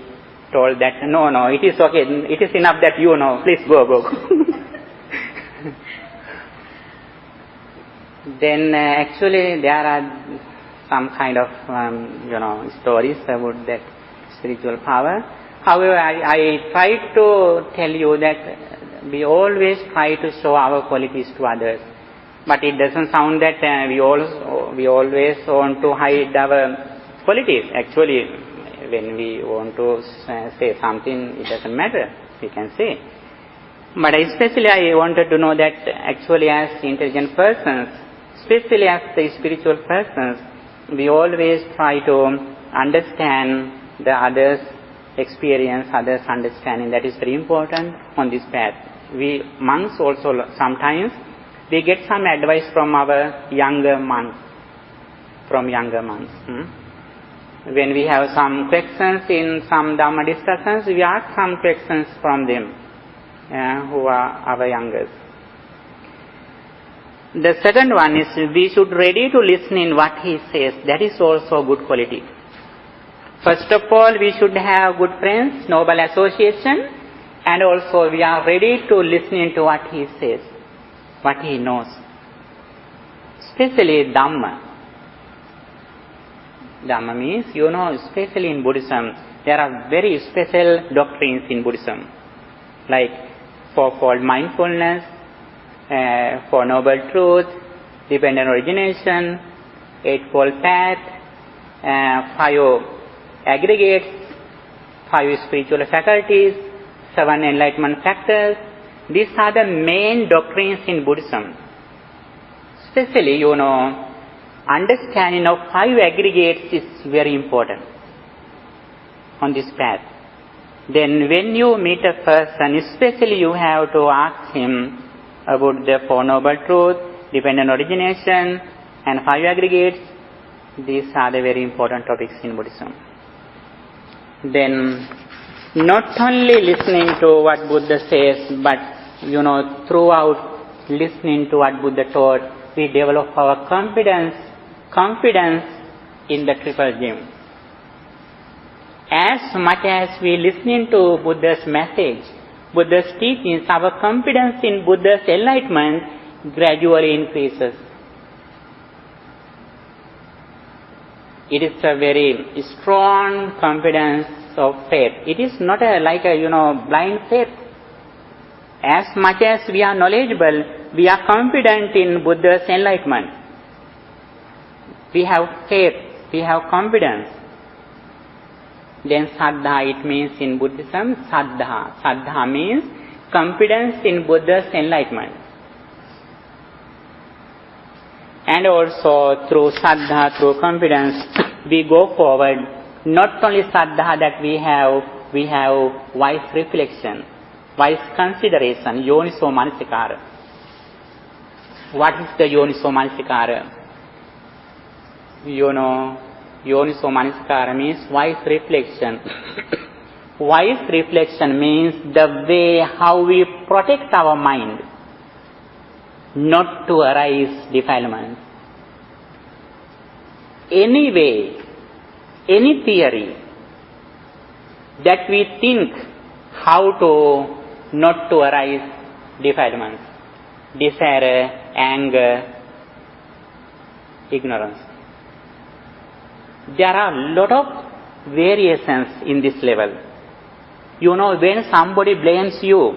told that, no, it is okay. It is enough that you know. Please go. Then actually there are some kind of stories about that spiritual power. However, I try to tell you that we always try to show our qualities to others, but it doesn't sound that we always want to hide our qualities. Actually, when we want to say something, it doesn't matter. We can say. But especially I wanted to know that actually as intelligent persons, especially as the spiritual persons, we always try to understand the others' experience, others' understanding. That is very important on this path. We monks also sometimes, we get some advice from our younger monks, When we have some questions in some Dhamma discussions, we ask some questions from them who are our youngest. The second one is we should ready to listen in what he says. That is also good quality. First of all, we should have good friends, noble association, and also we are ready to listen to what he says, what he knows. Especially Dhamma. Dhamma means, especially in Buddhism, there are very special doctrines in Buddhism. like fourfold mindfulness, Four Noble Truths, dependent origination, Eightfold Path, 5 aggregates, 5 spiritual faculties, 7 enlightenment factors. These are the main doctrines in Buddhism. Especially, understanding of 5 aggregates is very important on this path. Then when you meet a person, especially you have to ask him about the Four Noble Truths, dependent origination, and 5 aggregates. These are the very important topics in Buddhism. Then, not only listening to what Buddha says, but, throughout listening to what Buddha taught, we develop our confidence in the Triple Gem. As much as we listening to Buddha's message, Buddha's teachings, our confidence in Buddha's enlightenment gradually increases. It is a very strong confidence of faith. It is not like a blind faith. As much as we are knowledgeable, we are confident in Buddha's enlightenment. We have faith, we have confidence. Then Saddha, it means in Buddhism, Saddha. Saddha means confidence in Buddha's enlightenment. And also through Saddha, through confidence, we go forward. Not only Saddha that we have wise reflection, wise consideration, Yoniso Manasikara. What is the Yoniso Manasikara? Yoniso Manasikara means wise reflection. Wise reflection means the way how we protect our mind not to arise defilement. Any way, any theory that we think how to not to arise defilements, desire, anger, ignorance. There are a lot of variations in this level. When somebody blames you,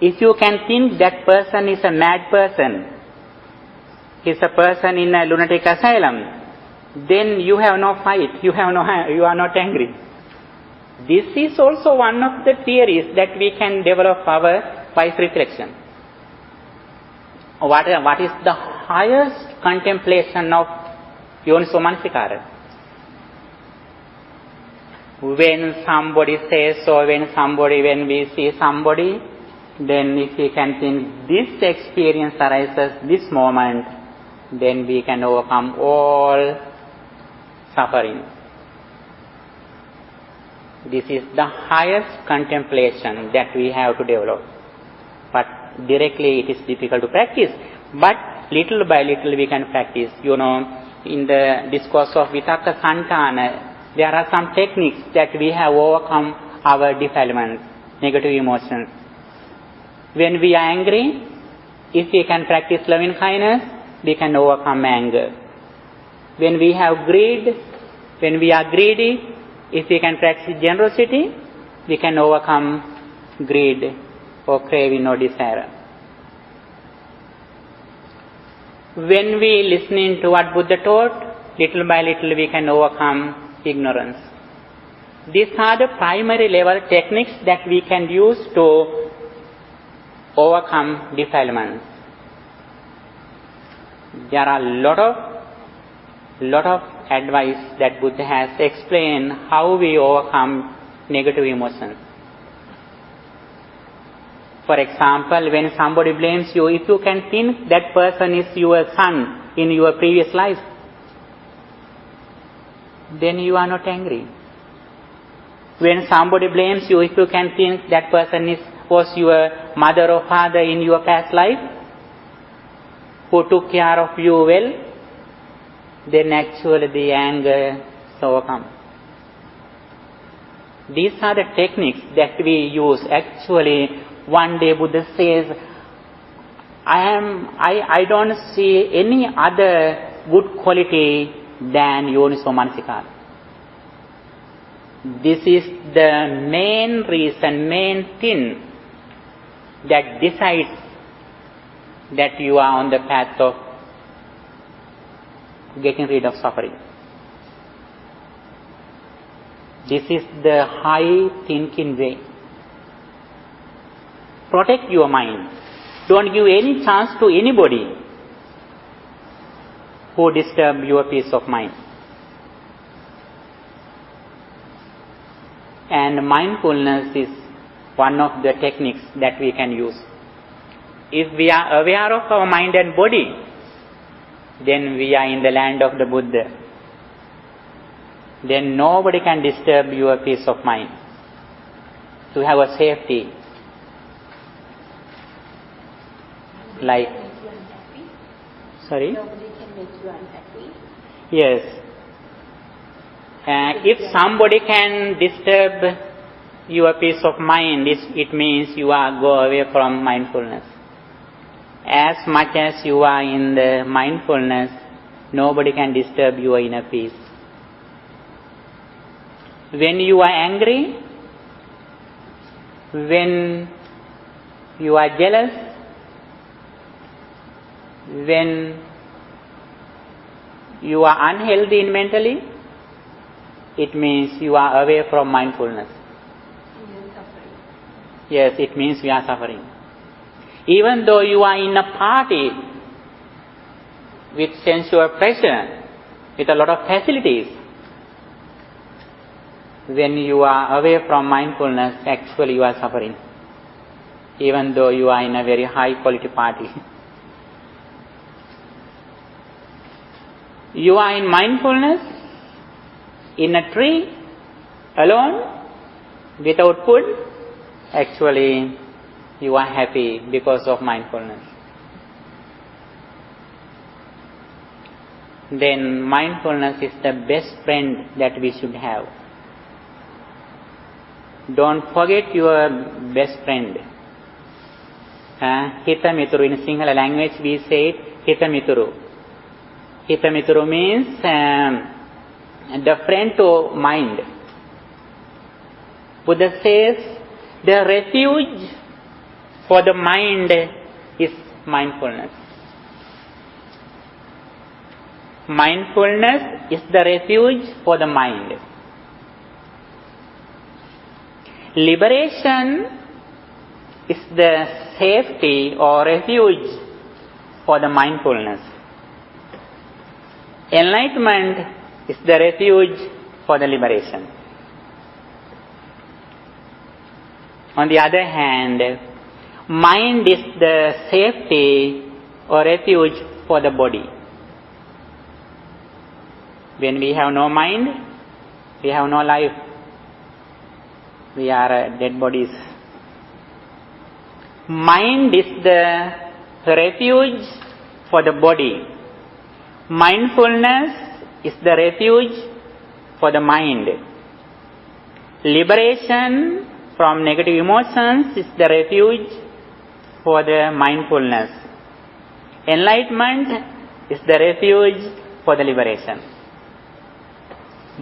if you can think that person is a mad person, is a person in a lunatic asylum, then you have no fight, you are not angry. This is also one of the theories that we can develop our wise reflection. What is the highest contemplation of Yoniso Manasikara? When somebody says or when we see somebody, then if we can think this experience arises this moment, then we can overcome all suffering. This is the highest contemplation that we have to develop. But directly it is difficult to practice. But little by little we can practice. In the discourse of Vitakka Santana, there are some techniques that we have overcome our defilements, negative emotions. When we are angry, if we can practice loving kindness, we can overcome anger. When we have greed, when we are greedy, if we can practice generosity, we can overcome greed or craving or desire. When we listening to what Buddha taught, little by little we can overcome ignorance. These are the primary level techniques that we can use to overcome defilements. There are a lot of advice that Buddha has explained how we overcome negative emotions. For example, when somebody blames you, if you can think that person is your son in your previous life, then you are not angry. When somebody blames you, if you can think that person was your mother or father in your past life, who took care of you well, then actually the anger is overcome. These are the techniques that we use. Actually, one day Buddha says, I don't see any other good quality than Yoniso Manasikara. This is the main reason, main thing that decides that you are on the path of getting rid of suffering. This is the high thinking way. Protect your mind. Don't give any chance to anybody who disturb your peace of mind. And mindfulness is one of the techniques that we can use. If we are aware of our mind and body, then we are in the land of the Buddha. Then nobody can disturb your peace of mind. To have a safety. Like, Nobody can make you unhappy. sorry? Nobody can make you unhappy. Yes. If somebody can disturb your peace of mind, it means you are go away from mindfulness. As much as you are in the mindfulness, nobody can disturb your inner peace. When you are angry, when you are jealous, when you are unhealthy mentally, it means you are away from mindfulness. And you're suffering. Yes, it means you are suffering. Even though you are in a party with sensual pleasure, with a lot of facilities, when you are away from mindfulness, actually you are suffering. Even though you are in a very high quality party. You are in mindfulness, in a tree, alone, without food, actually you are happy because of mindfulness. Then mindfulness is the best friend that we should have. Don't forget your best friend. Hita Mituru, in Sinhala language we say Hita Mituru. Hita Mituru means the friend to mind. Buddha says the refuge for the mind is mindfulness. Mindfulness is the refuge for the mind. Liberation is the safety or refuge for the mindfulness. Enlightenment is the refuge for the liberation. On the other hand, mind is the safety or refuge for the body. When we have no mind, we have no life. We are dead bodies. Mind is the refuge for the body. Mindfulness is the refuge for the mind. Liberation from negative emotions is the refuge for the mindfulness. Enlightenment is the refuge for the liberation.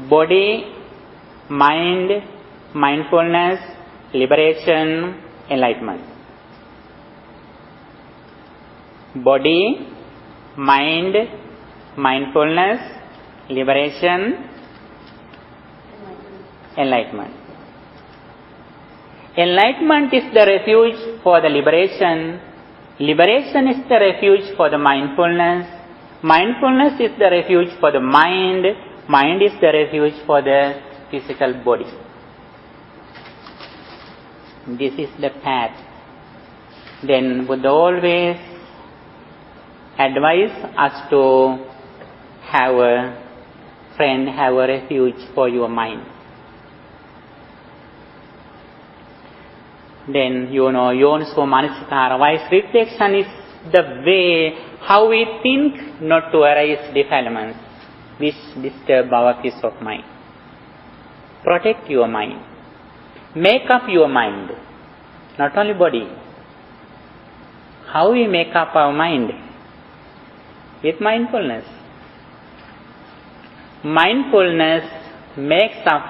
Body, mind, mindfulness, liberation, enlightenment. Body, mind, mindfulness, liberation, enlightenment. Enlightenment is the refuge for the liberation. Liberation is the refuge for the mindfulness. Mindfulness is the refuge for the mind. Mind is the refuge for the physical body. This is the path. Then Buddha always advise us to have a friend, have a refuge for your mind. Then, Yoniso Manasikara, wise reflection is the way how we think not to arise defilements which disturb our peace of mind. Protect your mind. Make up your mind, not only body. How we make up our mind? With mindfulness. Mindfulness makes up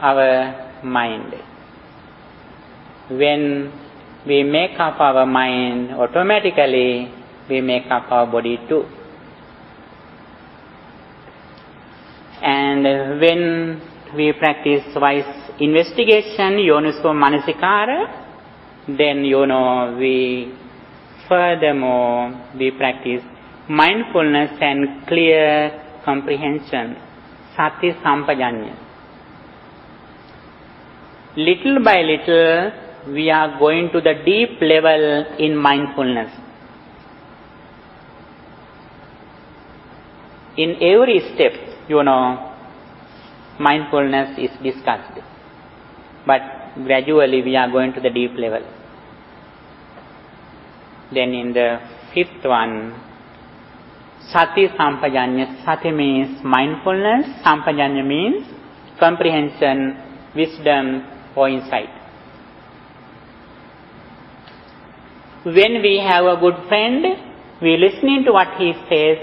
our mind. When we make up our mind, automatically we make up our body too. And when we practice wise investigation, Yoniso Manasikara, then we furthermore we practice mindfulness and clear comprehension, Sati Sampajanya. Little by little, we are going to the deep level in mindfulness. In every step, mindfulness is discussed. But gradually we are going to the deep level. Then in the fifth one, Sati Sampajanya. Sati means mindfulness, Sampajanya means comprehension, wisdom or insight. When we have a good friend, we listening to what he says.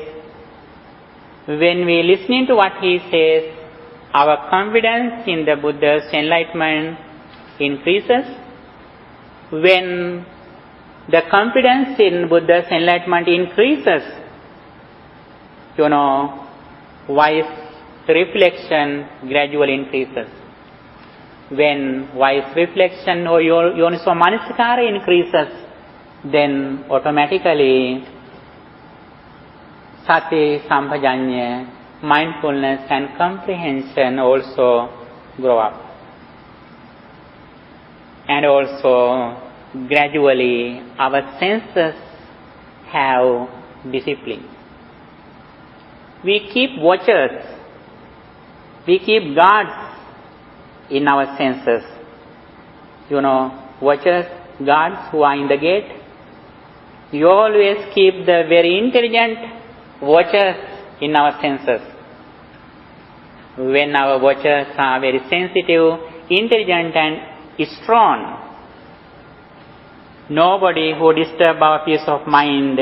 When we listening to what he says, our confidence in the Buddha's enlightenment increases. When the confidence in Buddha's enlightenment increases, wise reflection gradually increases. When wise reflection or Yoniso Manasikara increases, then automatically Sati Sampajanya, mindfulness and comprehension also grow up. And also gradually our senses have discipline. We keep watchers, we keep guards in our senses. Watchers, guards who are in the gate. You always keep the very intelligent watchers in our senses. When our watchers are very sensitive, intelligent and strong, nobody who disturb our peace of mind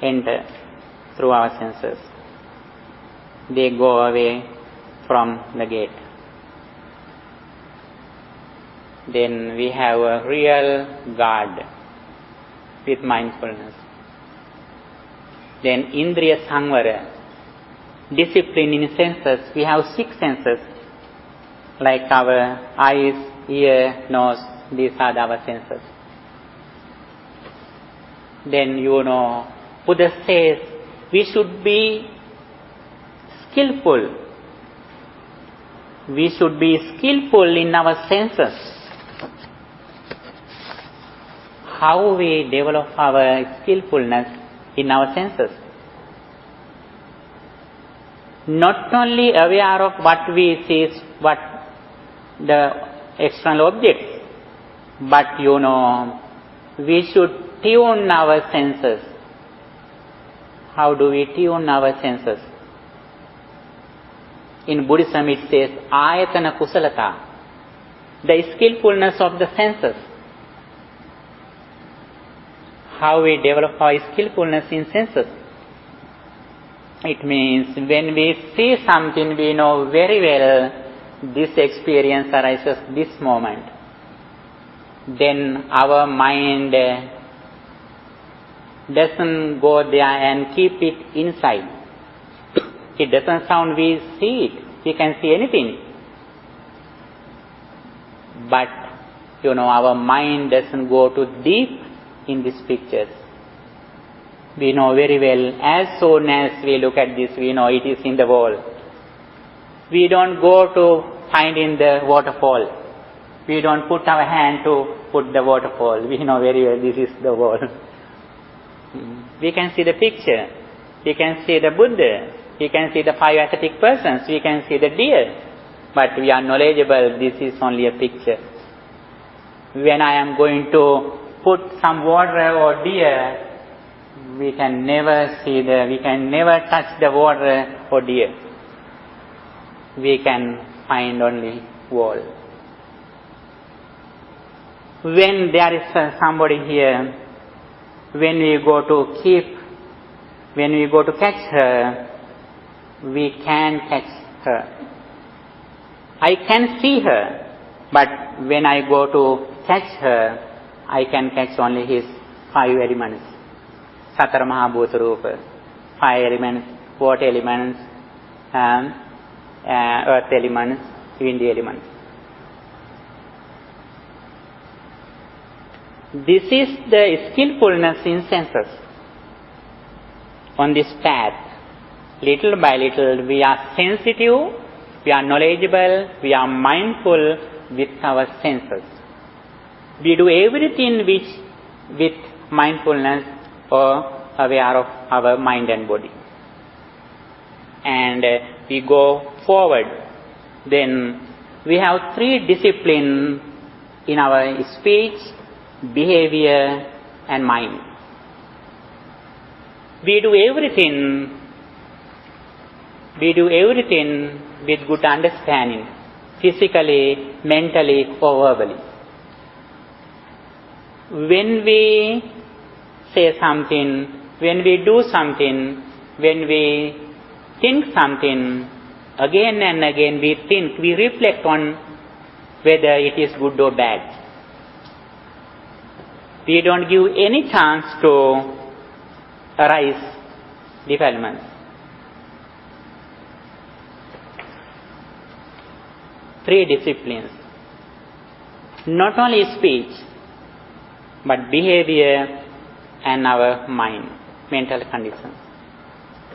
enter through our senses. They go away from the gate. Then we have a real guard with mindfulness. Then Indriya Samvara, discipline in senses. We have 6 senses, like our eyes, ear, nose. These are our senses. Then Buddha says we should be skillful. We should be skillful in our senses. How we develop our skillfulness in our senses? Not only aware of what we see, what the external objects, but we should tune our senses. How do we tune our senses? In Buddhism it says ayatana kusalata, the skillfulness of the senses. How we develop our skillfulness in senses? It means when we see something, we know very well this experience arises this moment. Then our mind doesn't go there and keep it inside. It doesn't sound, we see it, we can see anything. But our mind doesn't go too deep in these pictures. We know very well, as soon as we look at this, we know it is in the wall. We don't go to find in the waterfall. We don't put our hand to put the waterfall. We know very well this is the wall. We can see the picture. We can see the Buddha. We can see the 5 ascetic persons. We can see the deer. But we are knowledgeable, this is only a picture. When I am going to put some water or deer, we can never touch the water or deer. We can find only wall. When there is somebody here, when we go to catch her, we can catch her. I can see her, but when I go to catch her, I can catch only his 5 elements. Satara Mahabhuta Rupa, 5 elements, water elements, earth elements, wind elements. This is the skillfulness in senses. On this path, little by little, we are sensitive, we are knowledgeable, we are mindful with our senses. We do everything with mindfulness or aware of our mind and body. And we go forward. Then we have 3 disciplines in our speech, behavior and mind. We do everything with good understanding, physically, mentally or verbally. When we say something, when we do something, when we think something, again and again we reflect on whether it is good or bad. We don't give any chance to arise defilements. Three disciplines. Not only speech, but behavior and our mind, mental conditions.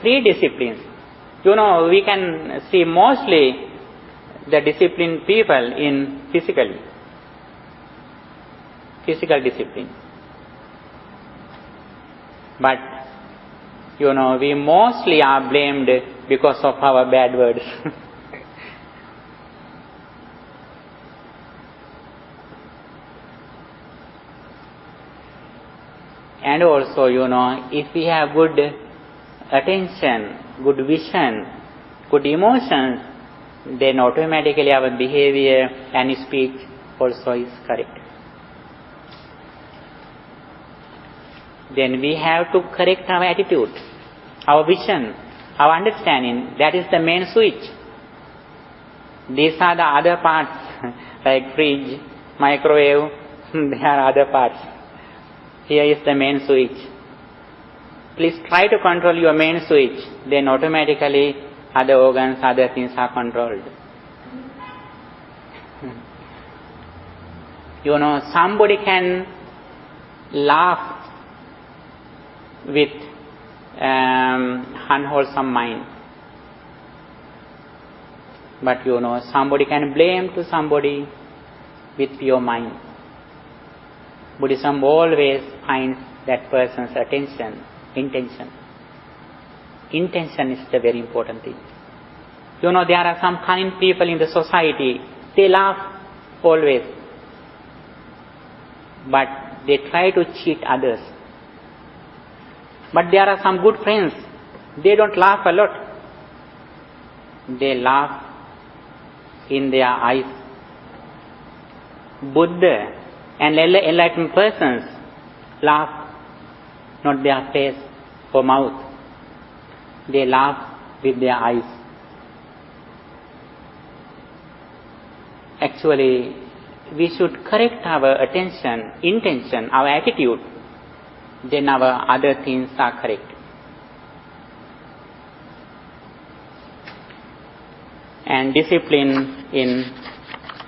3 disciplines. We can see mostly the disciplined people in physical discipline. But, we mostly are blamed because of our bad words. And also, if we have good attention, good vision, good emotions, then automatically our behavior and speech also is correct. Then we have to correct our attitude, our vision, our understanding. That is the main switch. These are the other parts, like fridge, microwave, there are other parts. Here is the main switch. Please try to control your main switch, then automatically other organs, other things are controlled. Somebody can laugh with unwholesome mind. But somebody can blame to somebody with pure mind. Buddhism always finds that person's intention. Intention is the very important thing. There are some kind people in the society, they laugh always, but they try to cheat others. But there are some good friends, they don't laugh a lot. They laugh in their eyes. Buddha and enlightened persons laugh, not their face or mouth. They laugh with their eyes. Actually, we should correct our attention, intention, our attitude. Then our other things are correct. And discipline in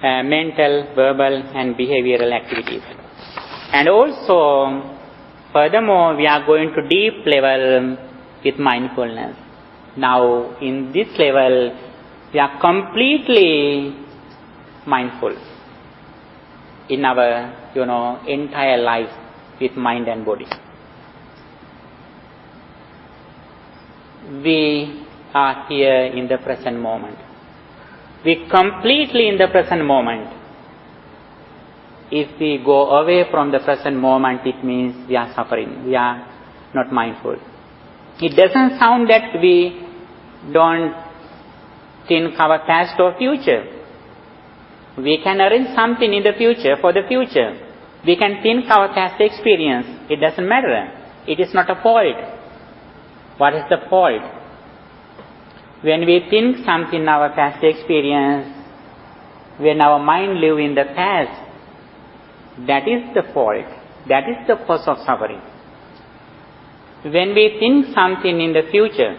mental, verbal and behavioral activities. And also, furthermore, we are going to deep level with mindfulness. Now, in this level, we are completely mindful in our, entire life with mind and body. We are here in the present moment. We completely in the present moment. If we go away from the present moment, it means we are suffering. We are not mindful. It doesn't sound that we don't think our past or future. We can arrange something in the future for the future. We can think our past experience. It doesn't matter. It is not a fault. What is the fault? When we think something in our past experience, when our mind lives in the past, That is the fault. That is the cause of suffering. When we think something in the future,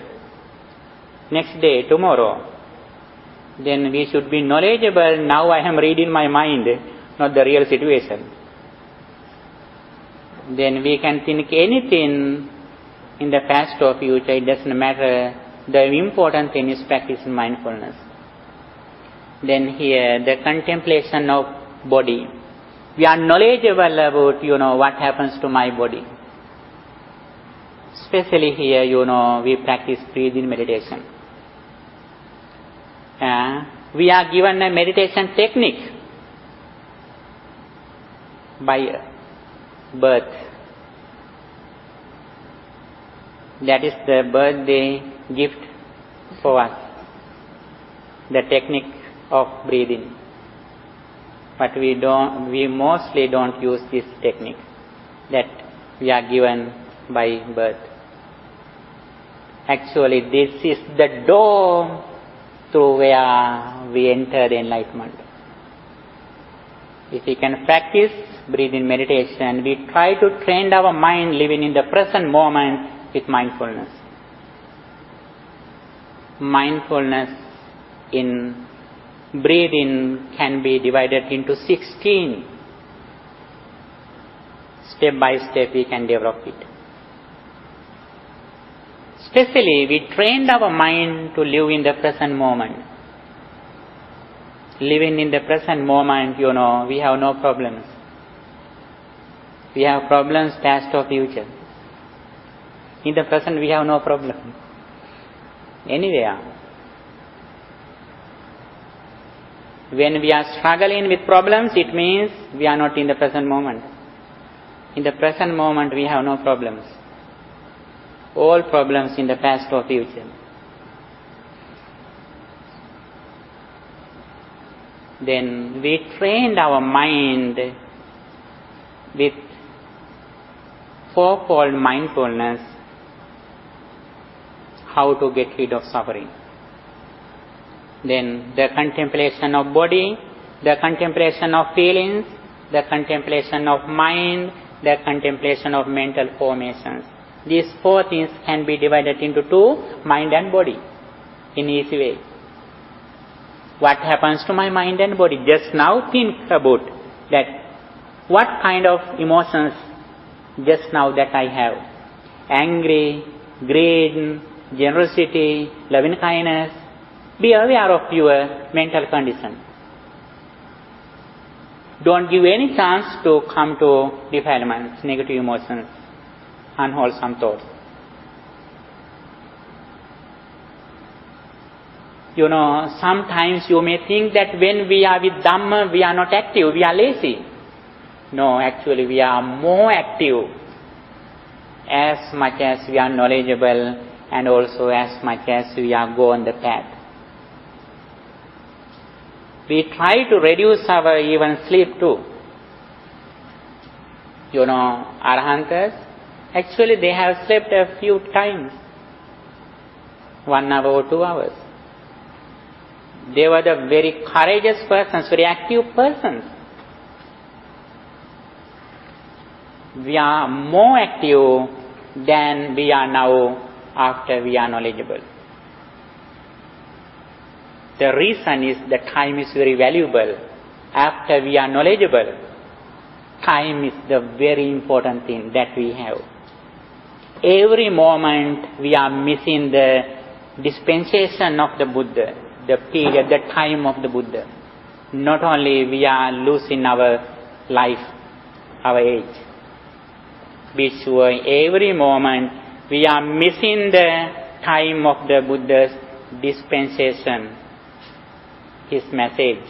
next day, tomorrow, then we should be knowledgeable. Now I am reading my mind, not the real situation. Then we can think anything in the past or future, it doesn't matter. The important thing is practicing mindfulness. Then here, the contemplation of body. We are knowledgeable about, what happens to my body. Especially here, we practice breathing meditation. We are given a meditation technique by birth. That is the birthday gift for us, the technique of breathing. But we mostly don't use this technique that we are given by birth. Actually, this is the door through where we enter the enlightenment. If we can practice breathing meditation, we try to train our mind living in the present moment with mindfulness. Mindfulness in breathing can be divided into 16. Step by step we can develop it. Especially we trained our mind to live in the present moment. Living in the present moment, we have no problems. We have problems past or future. In the present we have no problem. Anywhere. When we are struggling with problems, it means we are not in the present moment. In the present moment we have no problems. All problems in the past or future. Then we trained our mind with fourfold mindfulness how to get rid of suffering. Then the contemplation of body, the contemplation of feelings, the contemplation of mind, the contemplation of mental formations. These four things can be divided into two, mind and body, in easy way. What happens to my mind and body? Just now think about that. What kind of emotions just now that I have? Angry, greed, generosity, loving kindness. Be aware of your mental condition. Don't give any chance to come to defilements, negative emotions, unwholesome thoughts. Sometimes you may think that when we are with Dhamma, we are not active, we are lazy. No, actually we are more active as much as we are knowledgeable and also as much as we are go on the path. We try to reduce our even sleep too. Arhantas, actually they have slept a few times, 1 hour or 2 hours. They were the very courageous persons, very active persons. We are more active than we are now after we are knowledgeable. The reason is that time is very valuable. After we are knowledgeable, time is the very important thing that we have. Every moment we are missing the dispensation of the Buddha, the period, the time of the Buddha. Not only we are losing our life, our age. Be sure every moment we are missing the time of the Buddha's dispensation, his message.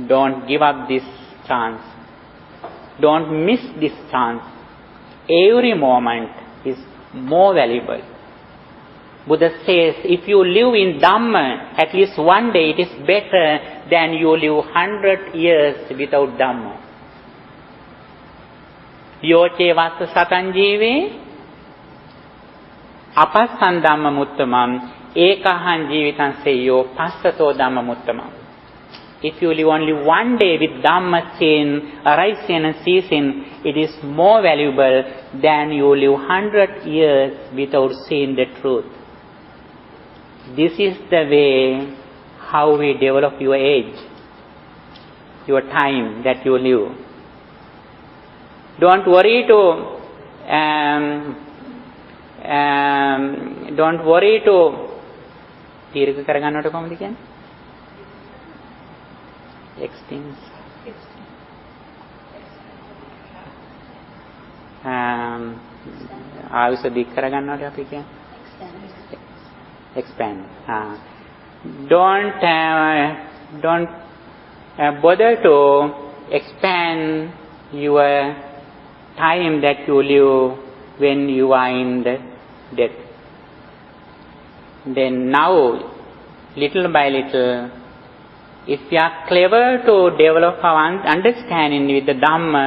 Don't give up this chance. Don't miss this chance. Every moment is more valuable. Buddha says, if you live in Dhamma, at least one day, it is better than you live 100 years without Dhamma. Yoche vassa satan jeeve, apassan Dhamma muttamam, ekahan jeevitan seyo passato Dhamma muttamam. if you live only one day with Dhamma seeing, arising and ceasing, it is more valuable than you live 100 years without seeing the truth. This is the way how we develop your age, your time that you live. Don't worry to දීර්ඝ කරගන්නවට කොහොමද කියන්නේ? Extends. ආයුෂ දික් කරගන්නවට අපි කියන්නේ expand. Don't bother to expand your time that you live when you are in the death. Then now, little by little, if we are clever to develop our understanding with the Dhamma,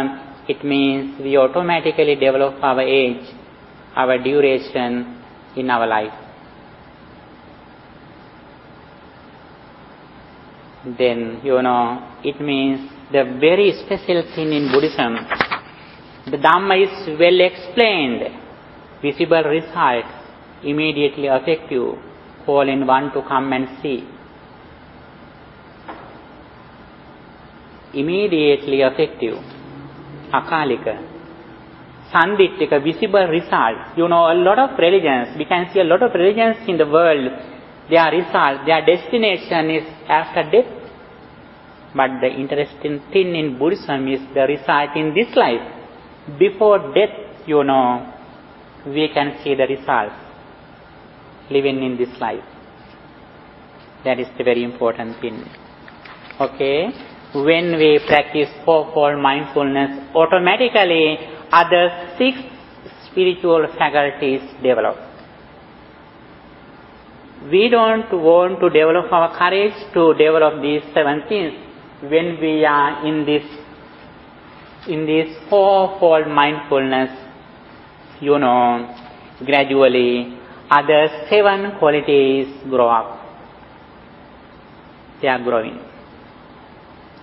it means we automatically develop our age, our duration in our life. Then, it means the very special thing in Buddhism. The Dhamma is well explained. Visible result immediately affect you. Call in one to come and see. Immediately affect you. Akalika. Sandittika, visible result. A lot of religions, we can see a lot of religions in the world, their result, their destination is after death. But the interesting thing in Buddhism is the result in this life. Before death, we can see the results living in this life. That is the very important thing. Okay? When we practice fourfold mindfulness, automatically other 6 spiritual faculties develop. We don't want to develop our courage to develop these 7 things when we are in this fourfold mindfulness. Gradually other 7 qualities grow up. They are growing.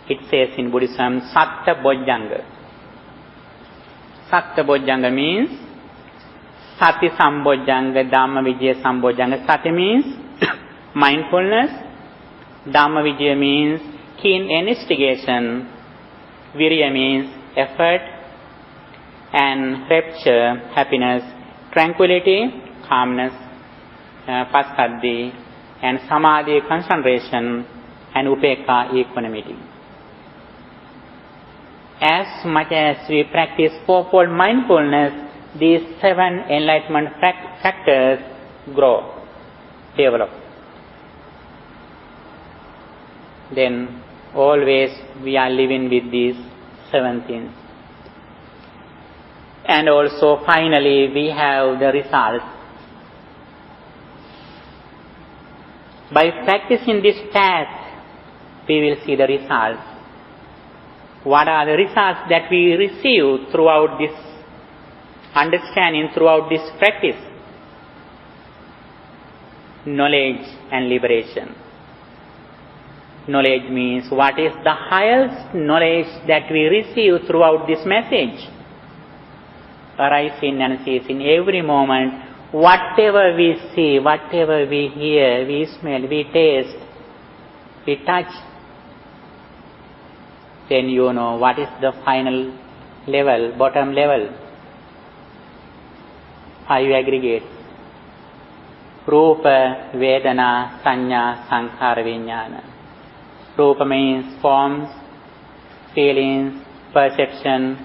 It says in Buddhism, Satta Bojjhanga. Satta Bojjhanga means Sati Sambojjhanga, Dhamma Vijaya Sambojjhanga. Sati means mindfulness. Dhamma Vijaya means keen investigation. Virya means effort. And rapture, happiness. Tranquility, calmness. Passaddhi, and Samadhi, concentration. And Upekha, equanimity. As much as we practice fourfold mindfulness, these 7 enlightenment factors grow, develop. Then always we are living with these 7 things. And also finally we have the results. By practicing this path, we will see the results. What are the results that we receive throughout this understanding, throughout this practice? Knowledge and liberation. Knowledge means what is the highest knowledge that we receive throughout this message? Arising and ceasing every moment. Whatever we see, whatever we hear, we smell, we taste, we touch, then what is the final level, bottom level. 5 aggregates. Rupa, Vedana, Sanya, Sankhara, Vijnana. Rupa means forms, feelings, perception,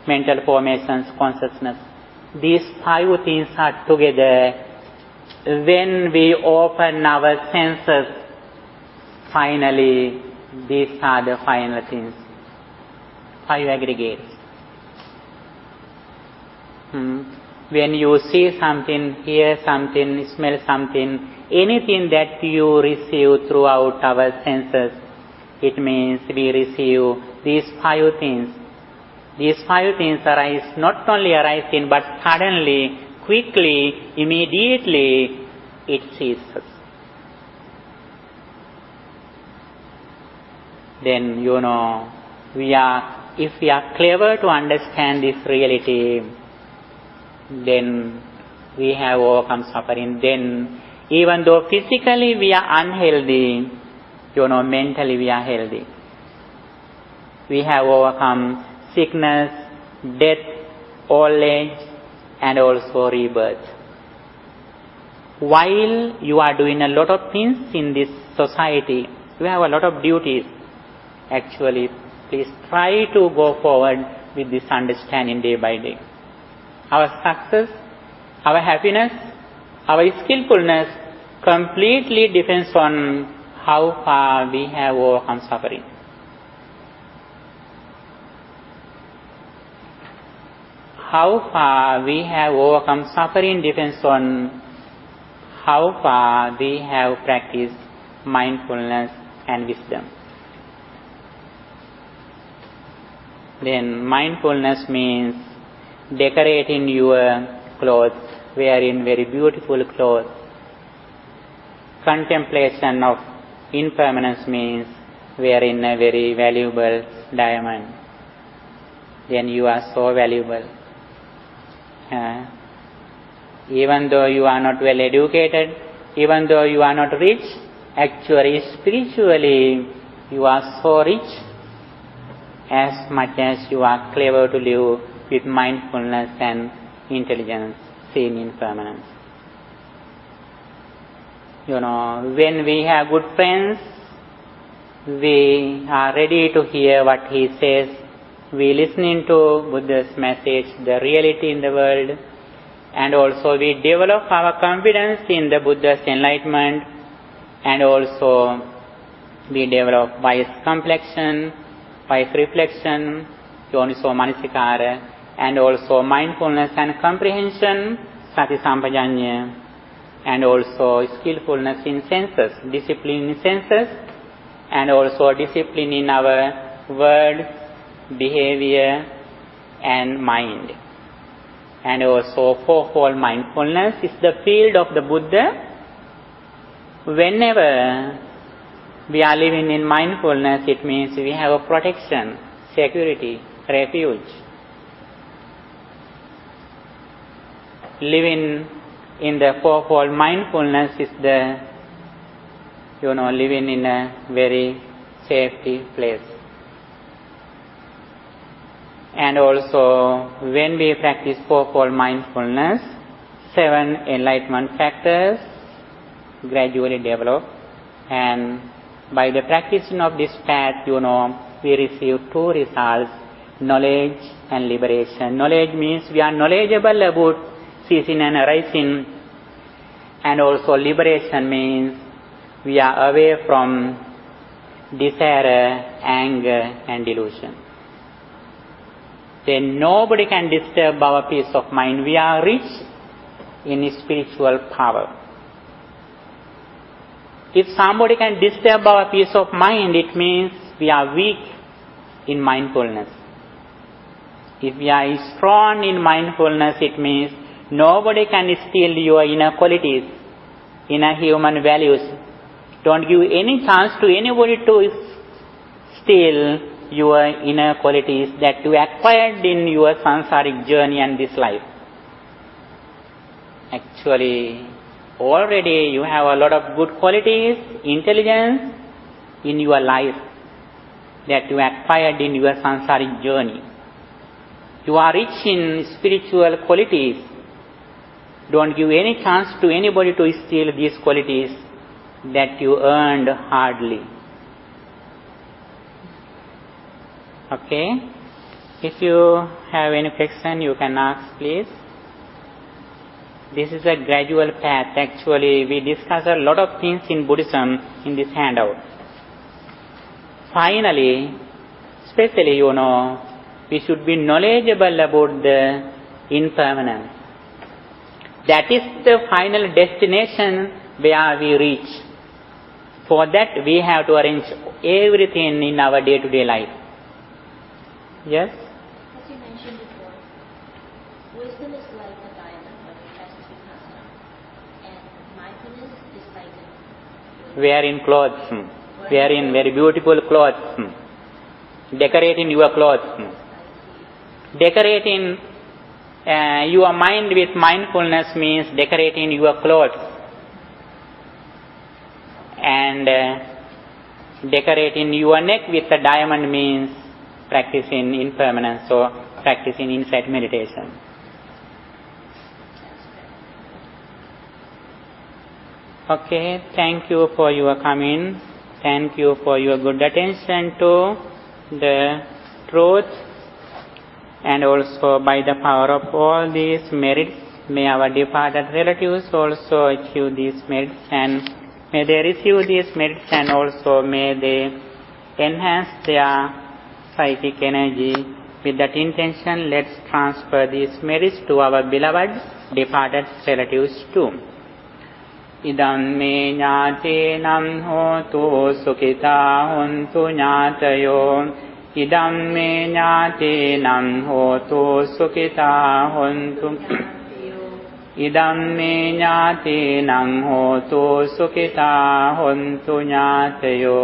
mental formations, consciousness. These 5 things are together. When we open our senses, finally, these are the final things. 5 aggregates. When you see something, hear something, smell something, anything that you receive throughout our senses, it means we receive these 5 things. These 5 things arise, not only arising, but suddenly, quickly, immediately, it ceases. then if we are clever to understand this reality, then we have overcome suffering. Then even though physically we are unhealthy, mentally we are healthy. We have overcome sickness, death, old age, and also rebirth. While you are doing a lot of things in this society, you have a lot of duties. Actually, please try to go forward with this understanding day by day. Our success, our happiness, our skillfulness completely depends on how far we have overcome suffering. How far we have overcome suffering depends on how far we have practiced mindfulness and wisdom. Then mindfulness means decorating your clothes, wearing very beautiful clothes. Contemplation of impermanence means wearing a very valuable diamond. Then you are so valuable. Even though you are not well educated, even though you are not rich, actually spiritually you are so rich as much as you are clever to live with mindfulness and intelligence, seeing impermanence. When we have good friends, we are ready to hear what he says. We listening to Buddha's message, the reality in the world, and also we develop our confidence in the Buddha's enlightenment, and also we develop wise complexion, wise reflection, yoniso manasikara, and also mindfulness and comprehension, sati sampajanya, and also skillfulness in senses, discipline in senses, and also discipline in our words, behavior and mind. And also fourfold mindfulness is the field of the Buddha. Whenever we are living in mindfulness, it means we have a protection, security, refuge. Living in the fourfold mindfulness is the, living in a very safety place. And also, when we practice fourfold mindfulness, 7 enlightenment factors gradually develop, and by the practicing of this path, we receive 2 results, knowledge and liberation. Knowledge means we are knowledgeable about ceasing and arising, and also liberation means we are away from desire, anger and delusion. Then nobody can disturb our peace of mind. We are rich in spiritual power. If somebody can disturb our peace of mind, it means we are weak in mindfulness. If we are strong in mindfulness, it means nobody can steal your inner qualities, inner human values. Don't give any chance to anybody to steal your inner qualities that you acquired in your samsaric journey and this life. Actually, already you have a lot of good qualities, intelligence in your life that you acquired in your samsaric journey. You are rich in spiritual qualities. Don't give any chance to anybody to steal these qualities that you earned hardly. Okay? If you have any question, you can ask, please. This is a gradual path. Actually, we discuss a lot of things in Buddhism in this handout. Finally, especially, we should be knowledgeable about the impermanence. That is the final destination where we reach. For that, we have to arrange everything in our day-to-day life. Yes? As you mentioned before, wisdom is like a diamond, but it has to be passed on. And mindfulness is like wearing clothes. Wearing wearing very beautiful clothes, decorating your clothes. Decorating your mind with mindfulness means decorating your clothes. And decorating your neck with a diamond means practicing impermanence or practicing insight meditation. Okay, thank you for your coming. Thank you for your good attention to the truth. And also by the power of all these merits, may our departed relatives also achieve these merits, and may they receive these merits, and also may they enhance their psychic energy. With that intention, let's transfer these merits to our beloved departed relatives too. Idam me ñātīnam hotu sukhitā hontu ñātayo. Idam me ñātīnam hotu sukhitā hontu. Idam me ñātīnam hotu sukhitā hontu ñātayo.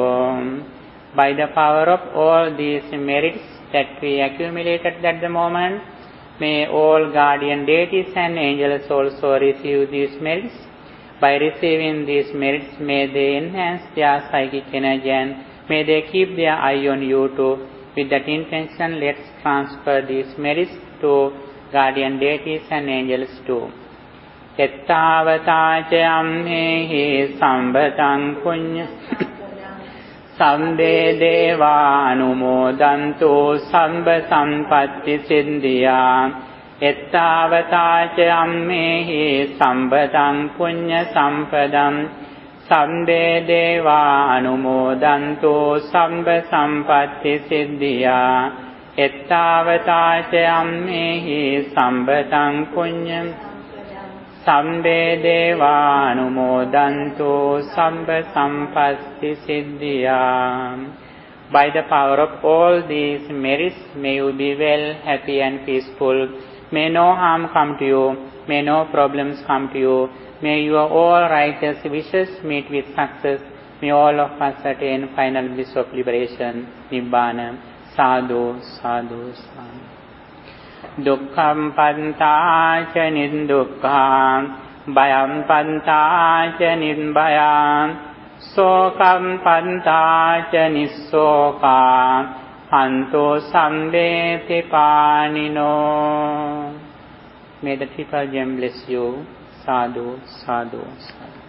By the power of all these merits that we accumulated at the moment, may all guardian deities and angels also receive these merits. By receiving these merits, may they enhance their psychic energy, and may they keep their eye on you too. With that intention, let's transfer these merits to guardian deities and angels too. Ettavatāca ammehi sambhataṃ puñña sabbe deva anumodantu sabba sampatti siddhiyā. Ettavatāca ammehi sambhataṃ puñña sampadam sabbe deva anumodantu sabba sampatti siddhiyā. Ettavatāca ammehi sambhataṃ puññam sabbe deva anumodantu sabba sampatti siddhiyā. By the power of all these merits, may you be well, happy and peaceful. May no harm come to you. May no problems come to you. May your all righteous wishes meet with success. May all of us attain final bliss of liberation, Nibbana. Sadhu, sadhu, sadhu. Dukkham pantāca nindukkham, bhayam pantāca nirabhayam, sokam pantāca nissokam, anto sambeti panino. May the triple gem bless you. Sadhu, sadhu, sadhu.